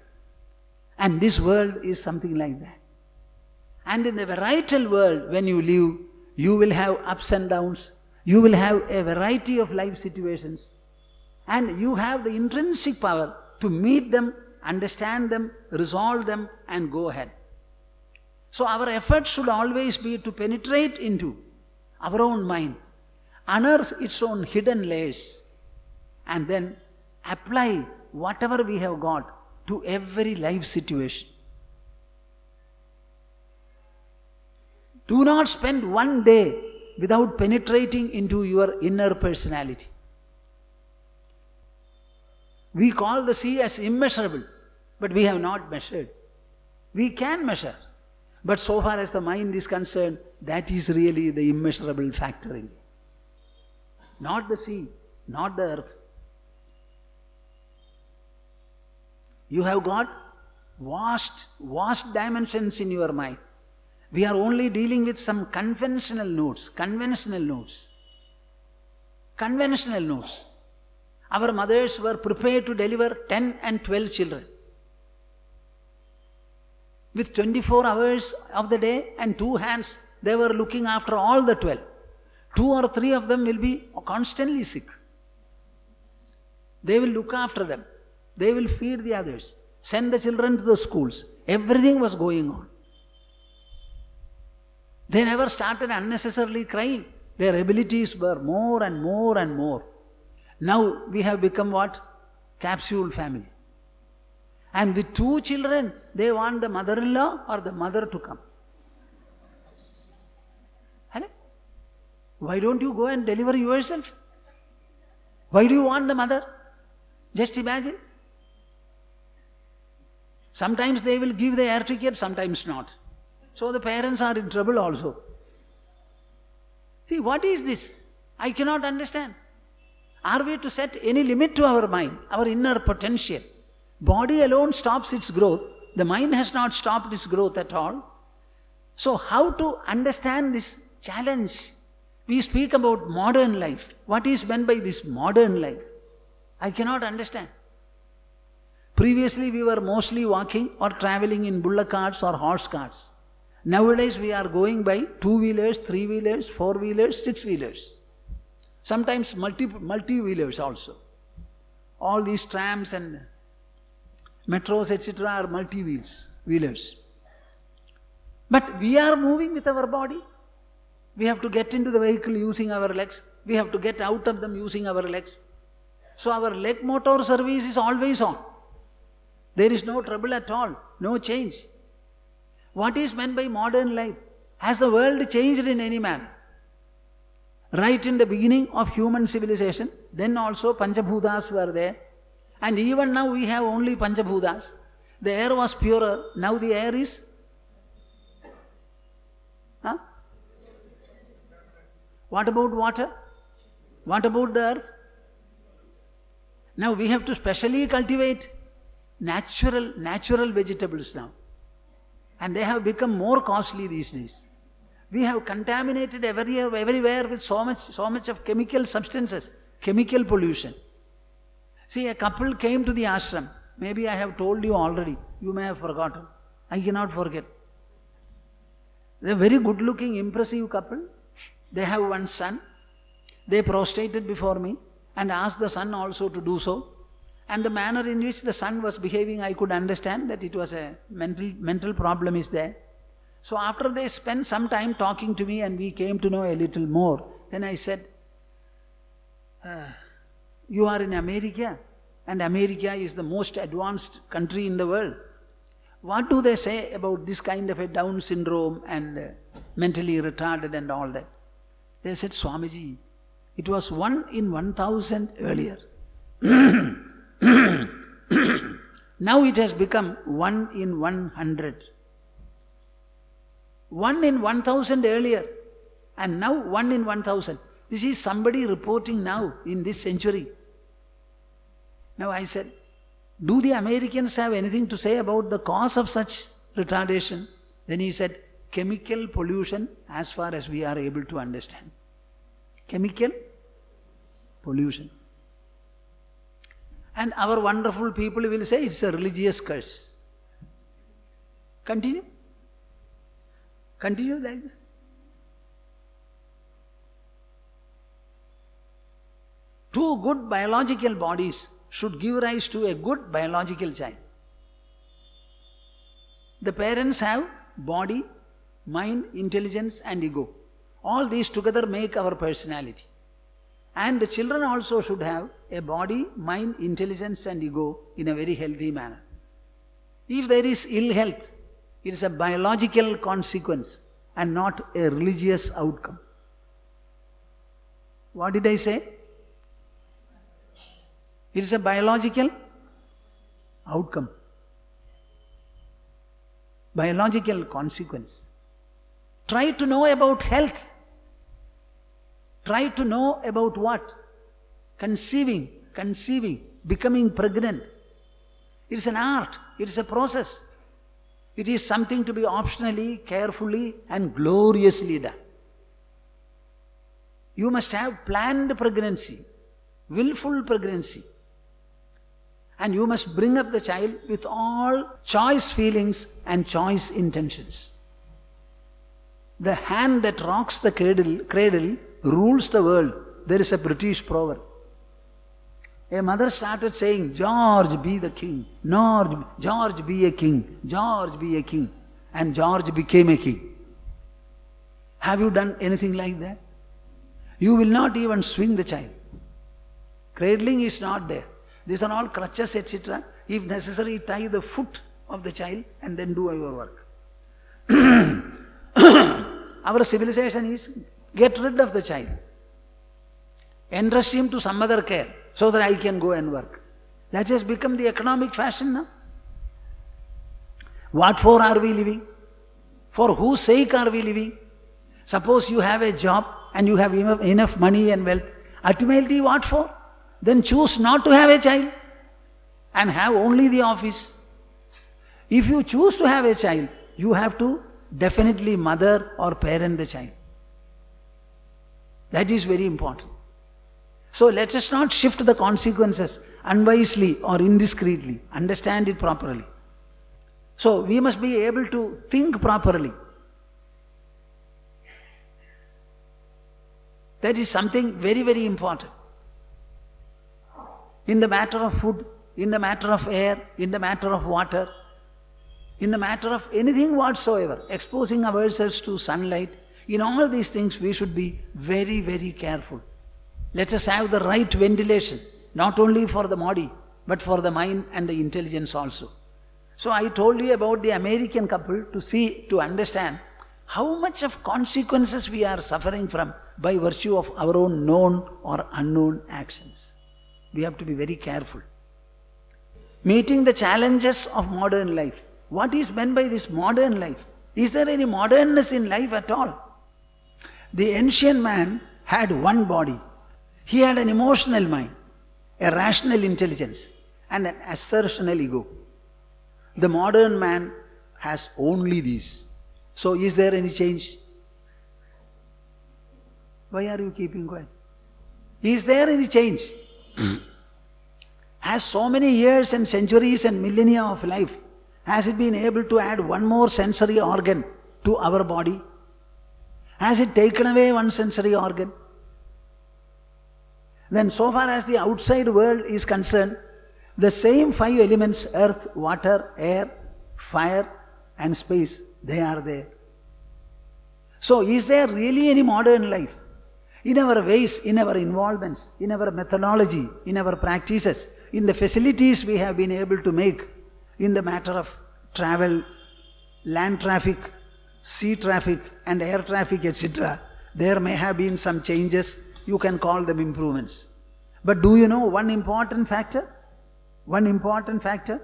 And this world is something like that. And in the varietal world, when you live, you will have ups and downs. You will have a variety of life situations. And you have the intrinsic power to meet them, understand them, resolve them, and go ahead. So our effort should always be to penetrate into our own mind, unearth its own hidden layers, and then apply whatever we have got to every life situation. Do not spend one day without penetrating into your inner personality. We call the sea as immeasurable, but we have not measured. We can measure, but so far as the mind is concerned, that is really the immeasurable factor in it. Not the sea, not the earth. You have got vast dimensions in your mind. We are only dealing with some conventional notes. Our mothers were prepared to deliver 10 and 12 children. With 24 hours of the day and 2 hands, they were looking after all the 12. 2 or 3 of them will be constantly sick. They will look after them. They will feed the others, send the children to the schools. Everything was going on. They never started unnecessarily crying. Their abilities were more and more and more. Now we have become what? Capsule family. And with 2 children, they want the mother-in-law or the mother to come. Why don't you go and deliver yourself? Why do you want the mother? Just imagine. Sometimes they will give the air ticket, sometimes not. So the parents are in trouble also. See, what is this? I cannot understand. Are we to set any limit to our mind, our inner potential? Body alone stops its growth. The mind has not stopped its growth at all. So how to understand this challenge? We speak about modern life. What is meant by this modern life? I cannot understand. Previously we were mostly walking or traveling in bullock carts or horse carts. Nowadays we are going by 2-wheelers, 3-wheelers, 4-wheelers, 6-wheelers. Sometimes multi-wheelers also. All these trams and metros, etc. are multi-wheelers. But we are moving with our body. We have to get into the vehicle using our legs. We have to get out of them using our legs. So our leg motor service is always on. There is no trouble at all, no change. What is meant by modern life? Has the world changed in any manner? Right in the beginning of human civilization, then also Panchabhutas were there. And even now we have only Panchabhutas. The air was purer, now the air is? Huh? What about water? What about the earth? Now we have to specially cultivate natural vegetables now. And they have become more costly these days. We have contaminated everywhere with so much of chemical substances, chemical pollution. See, a couple came to the ashram. Maybe I have told you already. You may have forgotten. I cannot forget. They are very good looking, impressive couple. They have one son. They prostrated before me and asked the son also to do so. And the manner in which the son was behaving, I could understand that it was a mental problem is there. So after they spent some time talking to me and we came to know a little more, then I said, you are in America and America is the most advanced country in the world. What do they say about this kind of a Down syndrome and mentally retarded and all that? They said, Swamiji, it was 1 in 1,000 earlier. Now it has become 1 in 100. 1 in 1,000 earlier and now 1 in 1,000. This is somebody reporting now in this century. Now I said, do the Americans have anything to say about the cause of such retardation? Then he said, chemical pollution as far as we are able to understand. Chemical pollution. And our wonderful people will say it's a religious curse. Continue. Continue like that. Two good biological bodies should give rise to a good biological child. The parents have body, mind, intelligence and ego. All these together make our personality. And the children also should have a body, mind, intelligence and ego in a very healthy manner. If there is ill health, it is a biological consequence and not a religious outcome. What did I say? It is a biological outcome. Biological consequence. Try to know about health. Try to know about what? Conceiving, becoming pregnant. It is an art, it is a process. It is something to be optionally, carefully and gloriously done. You must have planned pregnancy, willful pregnancy. And you must bring up the child with all choice feelings and choice intentions. The hand that rocks the cradle rules the world. There is a British proverb. A mother started saying, George be the king. George be a king. George be a king. And George became a king. Have you done anything like that? You will not even swing the child. Cradling is not there. These are all crutches, etc. If necessary, tie the foot of the child and then do your work. Our civilization is get rid of the child. Entrust him to some other care so that I can go and work. That has become the economic fashion now. What for are we living? For whose sake are we living? Suppose you have a job and you have enough money and wealth. Ultimately what for? Then choose not to have a child and have only the office. If you choose to have a child, you have to definitely mother or parent the child. That is very important. So let us not shift the consequences unwisely or indiscreetly. Understand it properly. So we must be able to think properly. That is something very, very important. In the matter of food, in the matter of air, in the matter of water, in the matter of anything whatsoever, exposing ourselves to sunlight, in all these things we should be very, very careful. Let us have the right ventilation, not only for the body, but for the mind and the intelligence also. So I told you about the American couple to understand how much of consequences we are suffering from by virtue of our own known or unknown actions. We have to be very careful. Meeting the challenges of modern life. What is meant by this modern life? Is there any modernness in life at all? The ancient man had one body. He had an emotional mind, a rational intelligence, and an assertional ego. The modern man has only these. So is there any change? Why are you keeping quiet? Is there any change? Has so many years and centuries and millennia of life, has it been able to add one more sensory organ to our body? Has it taken away one sensory organ? Then so far as the outside world is concerned, the same 5 elements, earth, water, air, fire and space, they are there. So is there really any modern life? In our ways, in our involvements, in our methodology, in our practices, in the facilities we have been able to make in the matter of travel, land traffic, sea traffic and air traffic, etc. There may have been some changes, you can call them improvements. But do you know one important factor? One important factor?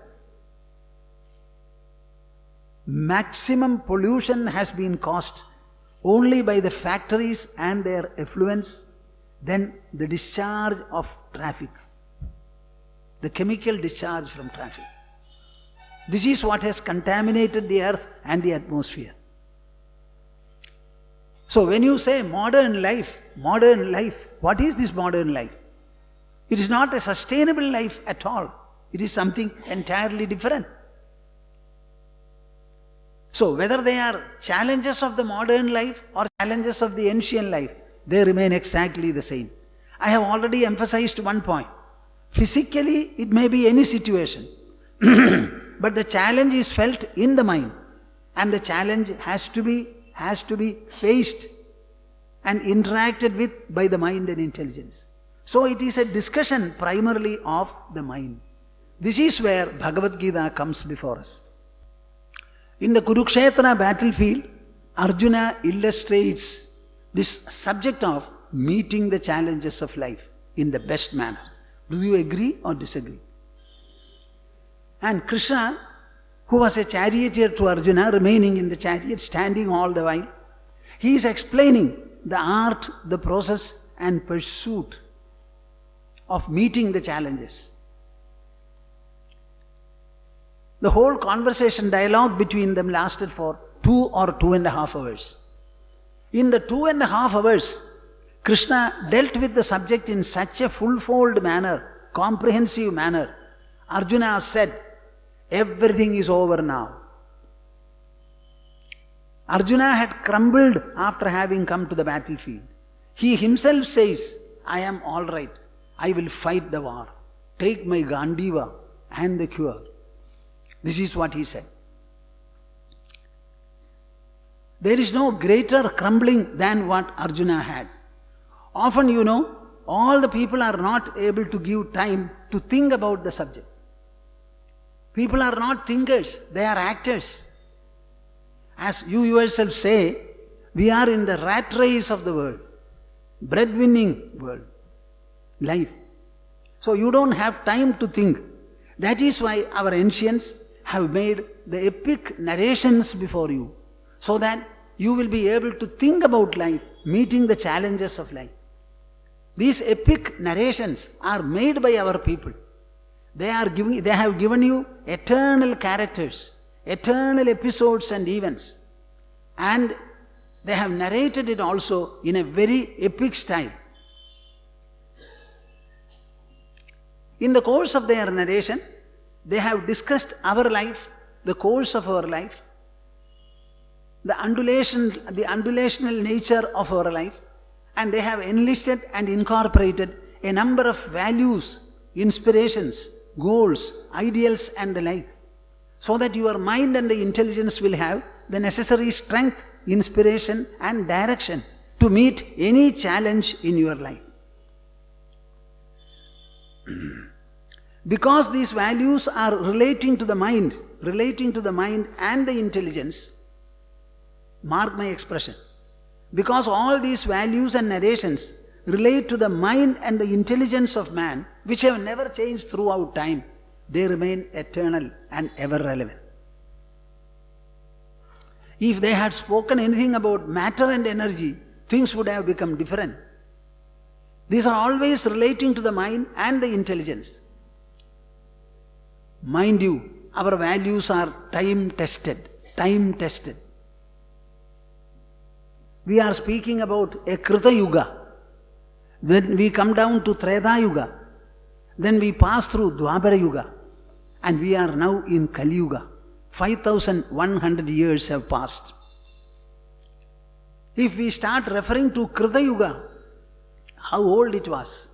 Maximum pollution has been caused only by the factories and their effluents, then the discharge of traffic, the chemical discharge from traffic. This is what has contaminated the earth and the atmosphere. So when you say modern life, what is this modern life? It is not a sustainable life at all. It is something entirely different. So whether they are challenges of the modern life or challenges of the ancient life, they remain exactly the same. I have already emphasized one point. Physically, it may be any situation. But the challenge is felt in the mind. And the challenge has to be faced and interacted with by the mind and intelligence. So it is a discussion primarily of the mind. This is where Bhagavad Gita comes before us. In the Kurukshetra battlefield, Arjuna illustrates this subject of meeting the challenges of life in the best manner. Do you agree or disagree? And Krishna, who was a charioteer to Arjuna, remaining in the chariot, standing all the while, he is explaining the art, the process and pursuit of meeting the challenges. The whole conversation, dialogue between them lasted for 2 or 2.5 hours. In the 2.5 hours, Krishna dealt with the subject in such a full-fold manner, comprehensive manner. Arjuna said, everything is over now. Arjuna had crumbled after having come to the battlefield. He himself says, I am all right. I will fight the war. Take my Gandiva and the cure. This is what he said. There is no greater crumbling than what Arjuna had. Often, all the people are not able to give time to think about the subject. People are not thinkers, they are actors. As you yourself say, we are in the rat race of the world, breadwinning world, life. So you don't have time to think. That is why our ancients have made the epic narrations before you, so that you will be able to think about life, meeting the challenges of life. These epic narrations are made by our people. They have given you eternal characters, eternal episodes and events. And they have narrated it also in a very epic style. In the course of their narration, they have discussed our life, the course of our life, the undulational nature of our life, and they have enlisted and incorporated a number of values, inspirations, goals, ideals and the like, so that your mind and the intelligence will have the necessary strength, inspiration and direction to meet any challenge in your life. Because these values are relating to the mind and the intelligence, mark my expression, because all these values and narrations relate to the mind and the intelligence of man, which have never changed throughout time. they remain eternal and ever relevant. If they had spoken anything about matter and energy, things would have become different. These are always relating to the mind and the intelligence. Mind you, our values are time-tested. Time-tested. We are speaking about a Krita Yuga. Then we come down to Treta Yuga. Then we pass through Dwapara Yuga. And we are now in Kali Yuga. 5,100 years have passed. If we start referring to Krita Yuga, how old it was.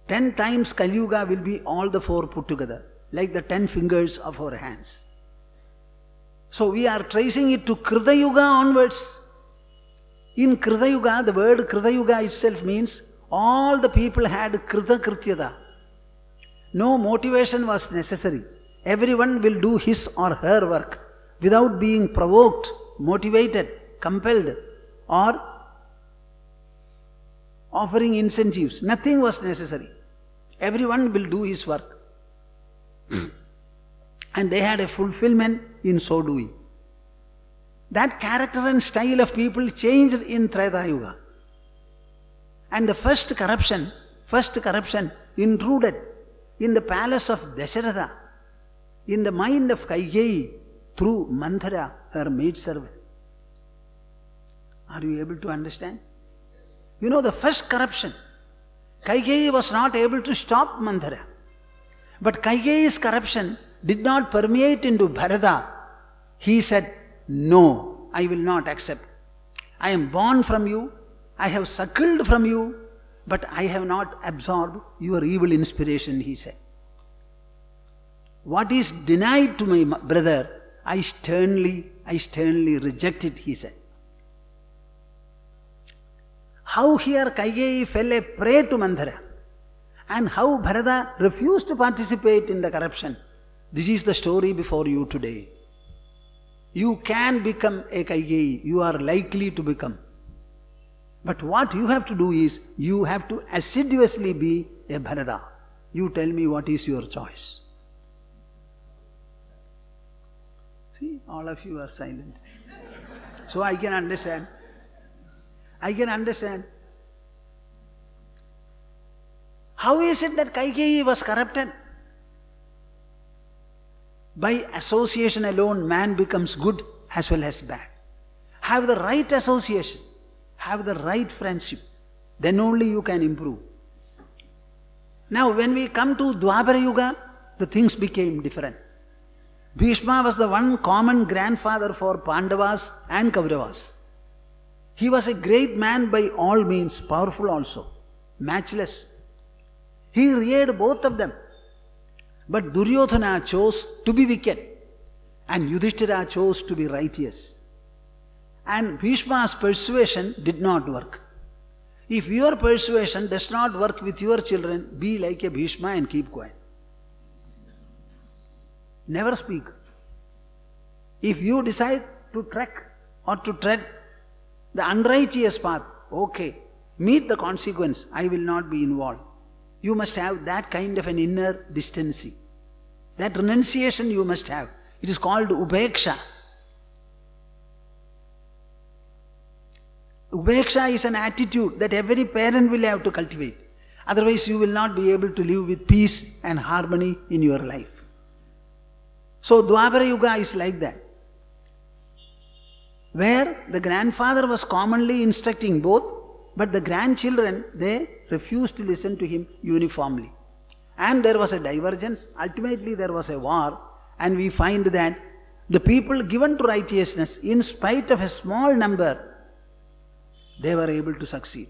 10 times Kali Yuga will be all the four put together, like the 10 fingers of our hands. So we are tracing it to Krita Yuga onwards. In Krita Yuga, the word Krita Yuga itself means all the people had Krita Krityata. No motivation was necessary. Everyone will do his or her work without being provoked, motivated, compelled, or offering incentives. Nothing was necessary. Everyone will do his work. And they had a fulfillment in so doing. That character and style of people changed in Treta Yuga. And the first corruption intruded in the palace of Dasharatha, in the mind of Kaikeyi, through Manthara, her maidservant. Are you able to understand? You know, the first corruption, Kaikeyi was not able to stop Manthara. But Kaikeyi's corruption did not permeate into Bharata. He said, no, I will not accept. I am born from you, I have suckled from you, but I have not absorbed your evil inspiration, he said. What is denied to my brother, I sternly reject it, he said. How here Kaikeyi fell a prey to Manthara, and how Bharata refused to participate in the corruption. This is the story before you today. You can become a Kaikeyi, you are likely to become. But what you have to do is, you have to assiduously be a Bharata. You tell me what is your choice. See, all of you are silent. So I can understand. How is it that Kaikeyi was corrupted? By association alone, man becomes good as well as bad. Have the right association, have the right friendship, then only you can improve. Now when we come to Dwapara Yuga, the things became different. Bhishma was the one common grandfather for Pandavas and Kauravas. He was a great man by all means, powerful also, matchless. He reared both of them. But Duryodhana chose to be wicked and Yudhishthira chose to be righteous. And Bhishma's persuasion did not work. If your persuasion does not work with your children, be like a Bhishma and keep quiet. Never speak. If you decide to trek or to tread the unrighteous path, okay, meet the consequence, I will not be involved. You must have that kind of an inner distancing. That renunciation you must have. It is called upeksha. Upeksha is an attitude that every parent will have to cultivate. Otherwise you will not be able to live with peace and harmony in your life. So Dwapara Yuga is like that, where the grandfather was commonly instructing both, but the grandchildren, they refused to listen to him uniformly. And there was a divergence. Ultimately there was a war, and we find that the people given to righteousness, in spite of a small number, they were able to succeed.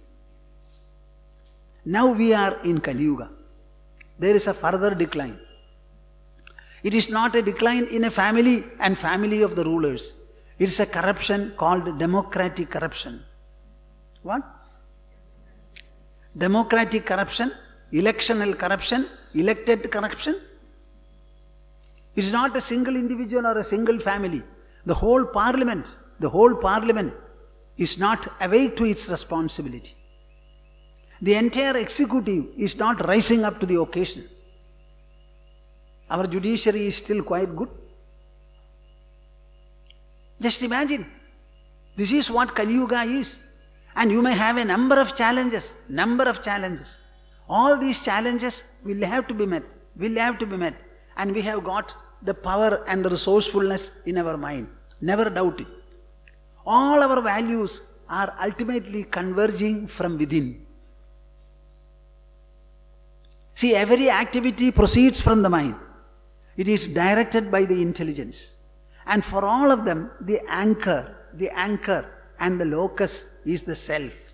Now we are in Kali Yuga. There is a further decline. It is not a decline in a family and family of the rulers. It is a corruption called democratic corruption. What? Democratic corruption, electional corruption, elected corruption. It is not a single individual or a single family. The whole parliament is not awake to its responsibility. The entire executive is not rising up to the occasion. Our judiciary is still quite good. Just imagine. This is what Kali Yuga is. And you may have a number of challenges. All these challenges will have to be met. And we have got the power and the resourcefulness in our mind. Never doubt it. All our values are ultimately converging from within. See, every activity proceeds from the mind. It is directed by the intelligence. And for all of them, the anchor and the locus is the self.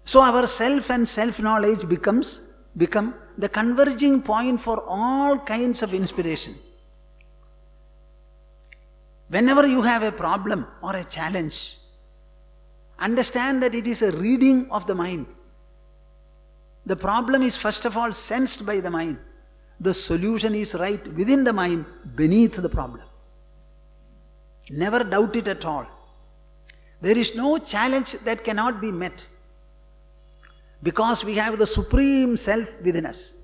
So our self and self-knowledge become the converging point for all kinds of inspiration. Whenever you have a problem or a challenge, understand that it is a reading of the mind. The problem is first of all sensed by the mind. The solution is right within the mind, beneath the problem. Never doubt it at all. There is no challenge that cannot be met, because we have the supreme self within us.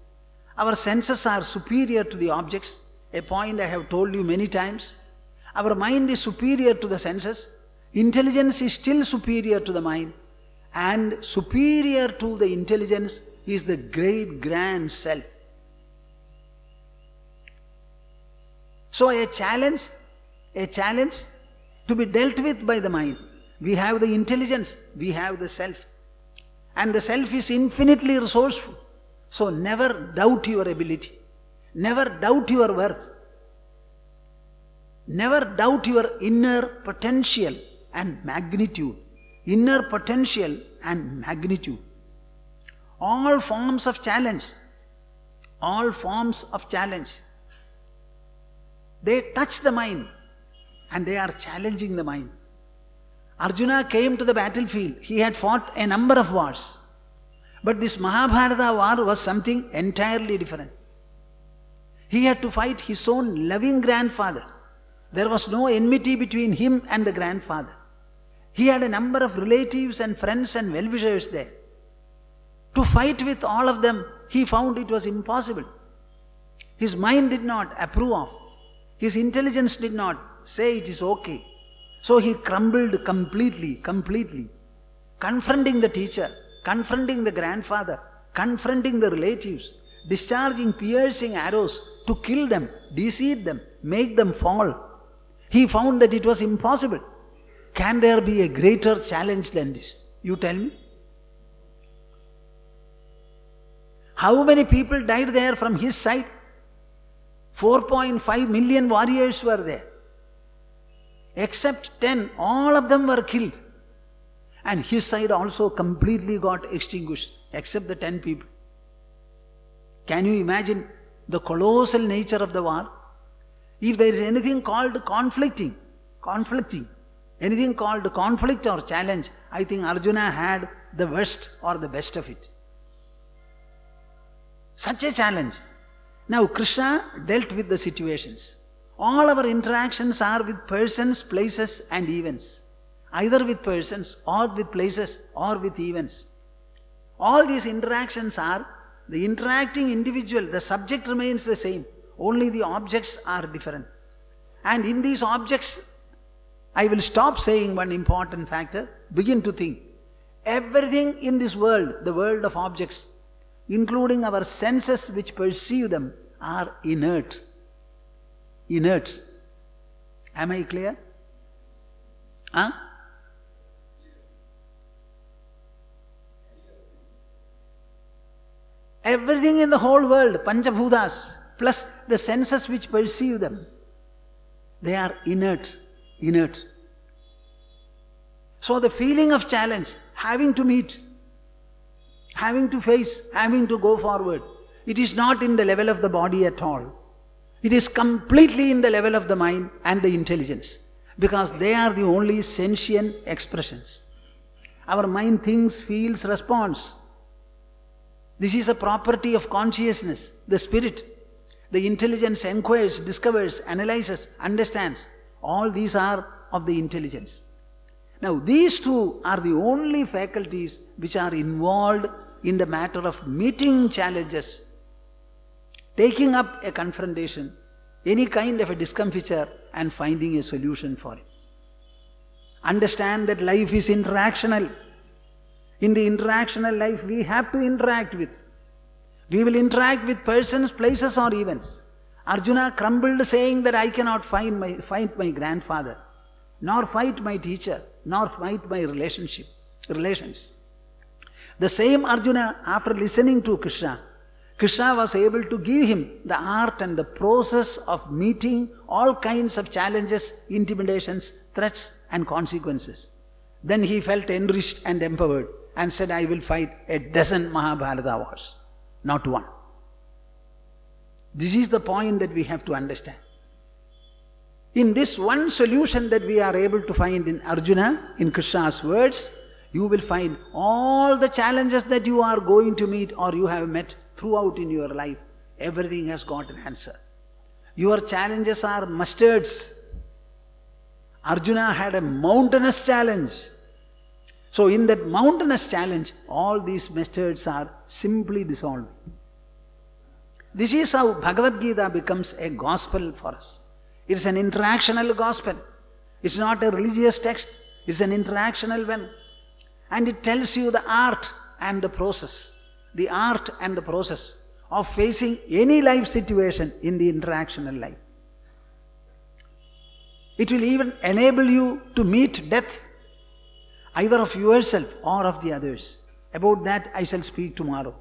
Our senses are superior to the objects, a point I have told you many times. Our mind is superior to the senses. Intelligence is still superior to the mind. And superior to the intelligence is the great grand self. So a challenge to be dealt with by the mind. We have the intelligence, we have the self. And the self is infinitely resourceful. So never doubt your ability. Never doubt your worth. Never doubt your inner potential and magnitude. Inner potential and magnitude. All forms of challenge, they touch the mind and they are challenging the mind. Arjuna came to the battlefield. He had fought a number of wars. But this Mahabharata war was something entirely different. He had to fight his own loving grandfather. There was no enmity between him and the grandfather. He had a number of relatives and friends and well-wishers there. To fight with all of them, he found it was impossible. His mind did not approve of. His intelligence did not say it is okay. So he crumbled completely, confronting the teacher, confronting the grandfather, confronting the relatives, discharging piercing arrows to kill them, deceive them, make them fall. He found that it was impossible. Can there be a greater challenge than this? You tell me. How many people died there from his side? 4.5 million warriors were there. Except 10, all of them were killed. And his side also completely got extinguished, except the 10 people. Can you imagine the colossal nature of the war? If there is anything called conflicting, anything called conflict or challenge, I think Arjuna had the worst or the best of it. Such a challenge. Now Krishna dealt with the situations. All our interactions are with persons, places and events. Either with persons or with places or with events. All these interactions are the interacting individual, the subject remains the same. Only the objects are different. And in these objects, I will stop saying one important factor, begin to think. Everything in this world, the world of objects, including our senses which perceive them, are inert. Inert. Am I clear? Huh? Everything in the whole world, Panchabhutas, plus the senses which perceive them, they are inert. So the feeling of challenge, having to meet, having to face, having to go forward, it is not in the level of the body at all. It is completely in the level of the mind and the intelligence, because they are the only sentient expressions. Our mind thinks, feels, responds. This is a property of consciousness, the spirit. The intelligence inquires, discovers, analyzes, understands. All these are of the intelligence. Now these two are the only faculties which are involved in the matter of meeting challenges. taking up a confrontation, any kind of a discomfiture, and finding a solution for it. Understand that life is interactional. In the interactional life, we have to interact with. We will interact with persons, places, or events. Arjuna crumbled saying that I cannot fight my grandfather, nor fight my teacher, nor fight my relations. The same Arjuna, after listening to Krishna, Krishna was able to give him the art and the process of meeting all kinds of challenges, intimidations, threats, and consequences. Then he felt enriched and empowered and said, I will fight a dozen Mahabharata wars, not one. This is the point that we have to understand. In this one solution that we are able to find in Arjuna, in Krishna's words, you will find all the challenges that you are going to meet or you have met throughout in your life. Everything has got an answer. Your challenges are mustards. Arjuna had a mountainous challenge. So in that mountainous challenge, all these mustards are simply dissolved. This is how Bhagavad Gita becomes a gospel for us. It is an interactional gospel. It's not a religious text. It's an interactional one. And it tells you the art and the process. The art and the process of facing any life situation in the interactional life. It will even enable you to meet death, either of yourself or of the others. About that I shall speak tomorrow.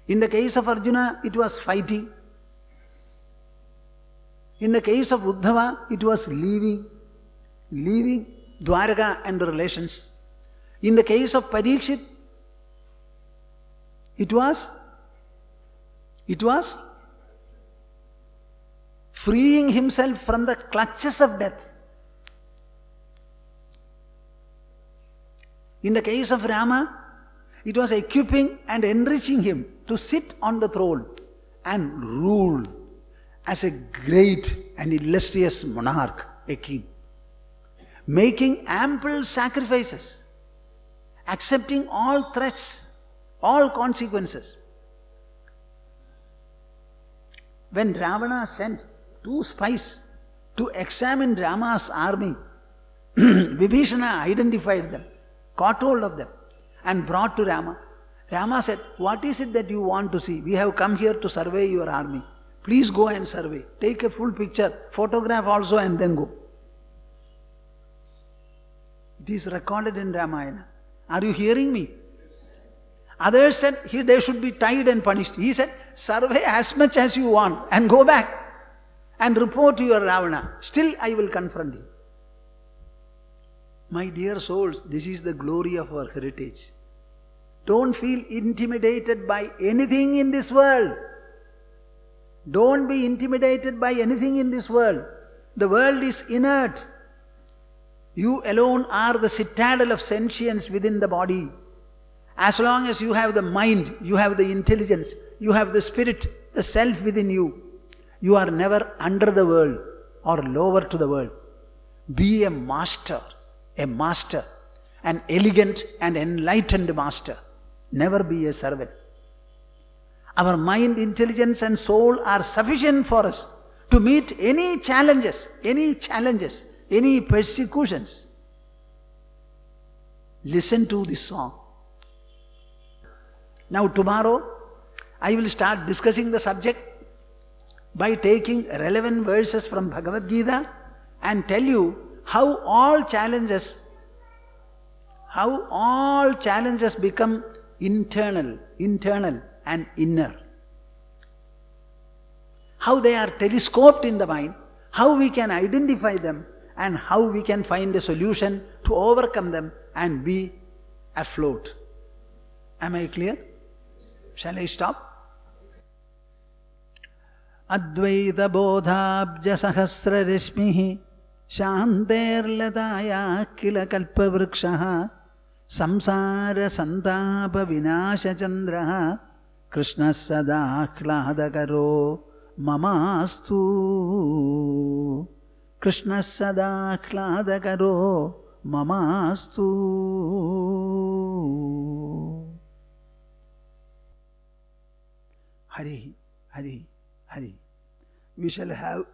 In the case of Arjuna, it was fighting. In the case of Uddhava, it was leaving Dwaraka and the relations. In the case of Parikshit, it was freeing himself from the clutches of death. In the case of Rama, it was equipping and enriching him to sit on the throne and rule as a great and illustrious monarch, a king. Making ample sacrifices, accepting all threats, all consequences. When Ravana sent 2 spies to examine Rama's army, Vibhishana identified them, caught hold of them, and brought to Rama. Rama said, what is it that you want to see? We have come here to survey your army. Please go and survey. Take a full picture, photograph also, and then go. It is recorded in Ramayana. Are you hearing me? Others said they should be tied and punished. He said, survey as much as you want and go back and report to your Ravana. Still I will confront you. My dear souls, this is the glory of our heritage. Don't feel intimidated by anything in this world. Don't be intimidated by anything in this world. The world is inert. You alone are the citadel of sentience within the body. As long as you have the mind, you have the intelligence, you have the spirit, the self within you, you are never under the world or lower to the world. Be a master, an elegant and enlightened master. Never be a servant. Our mind, intelligence and soul are sufficient for us to meet any challenges, any persecutions. Listen to this song. Now tomorrow, I will start discussing the subject by taking relevant verses from Bhagavad Gita and tell you how all challenges become internal and inner. How they are telescoped in the mind, how we can identify them, and how we can find a solution to overcome them and be afloat. Am I clear? Shall I stop? Advaita bodhabja sahasra rishmihi shanter lataya kila kalpa vrikshaha samsara santapa vinasha chandraha krishna sada kladakaro mamastu krishna sada kladakaro mamastu. Hare Hari, Hari. We shall have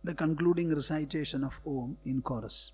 the concluding recitation of Om in chorus.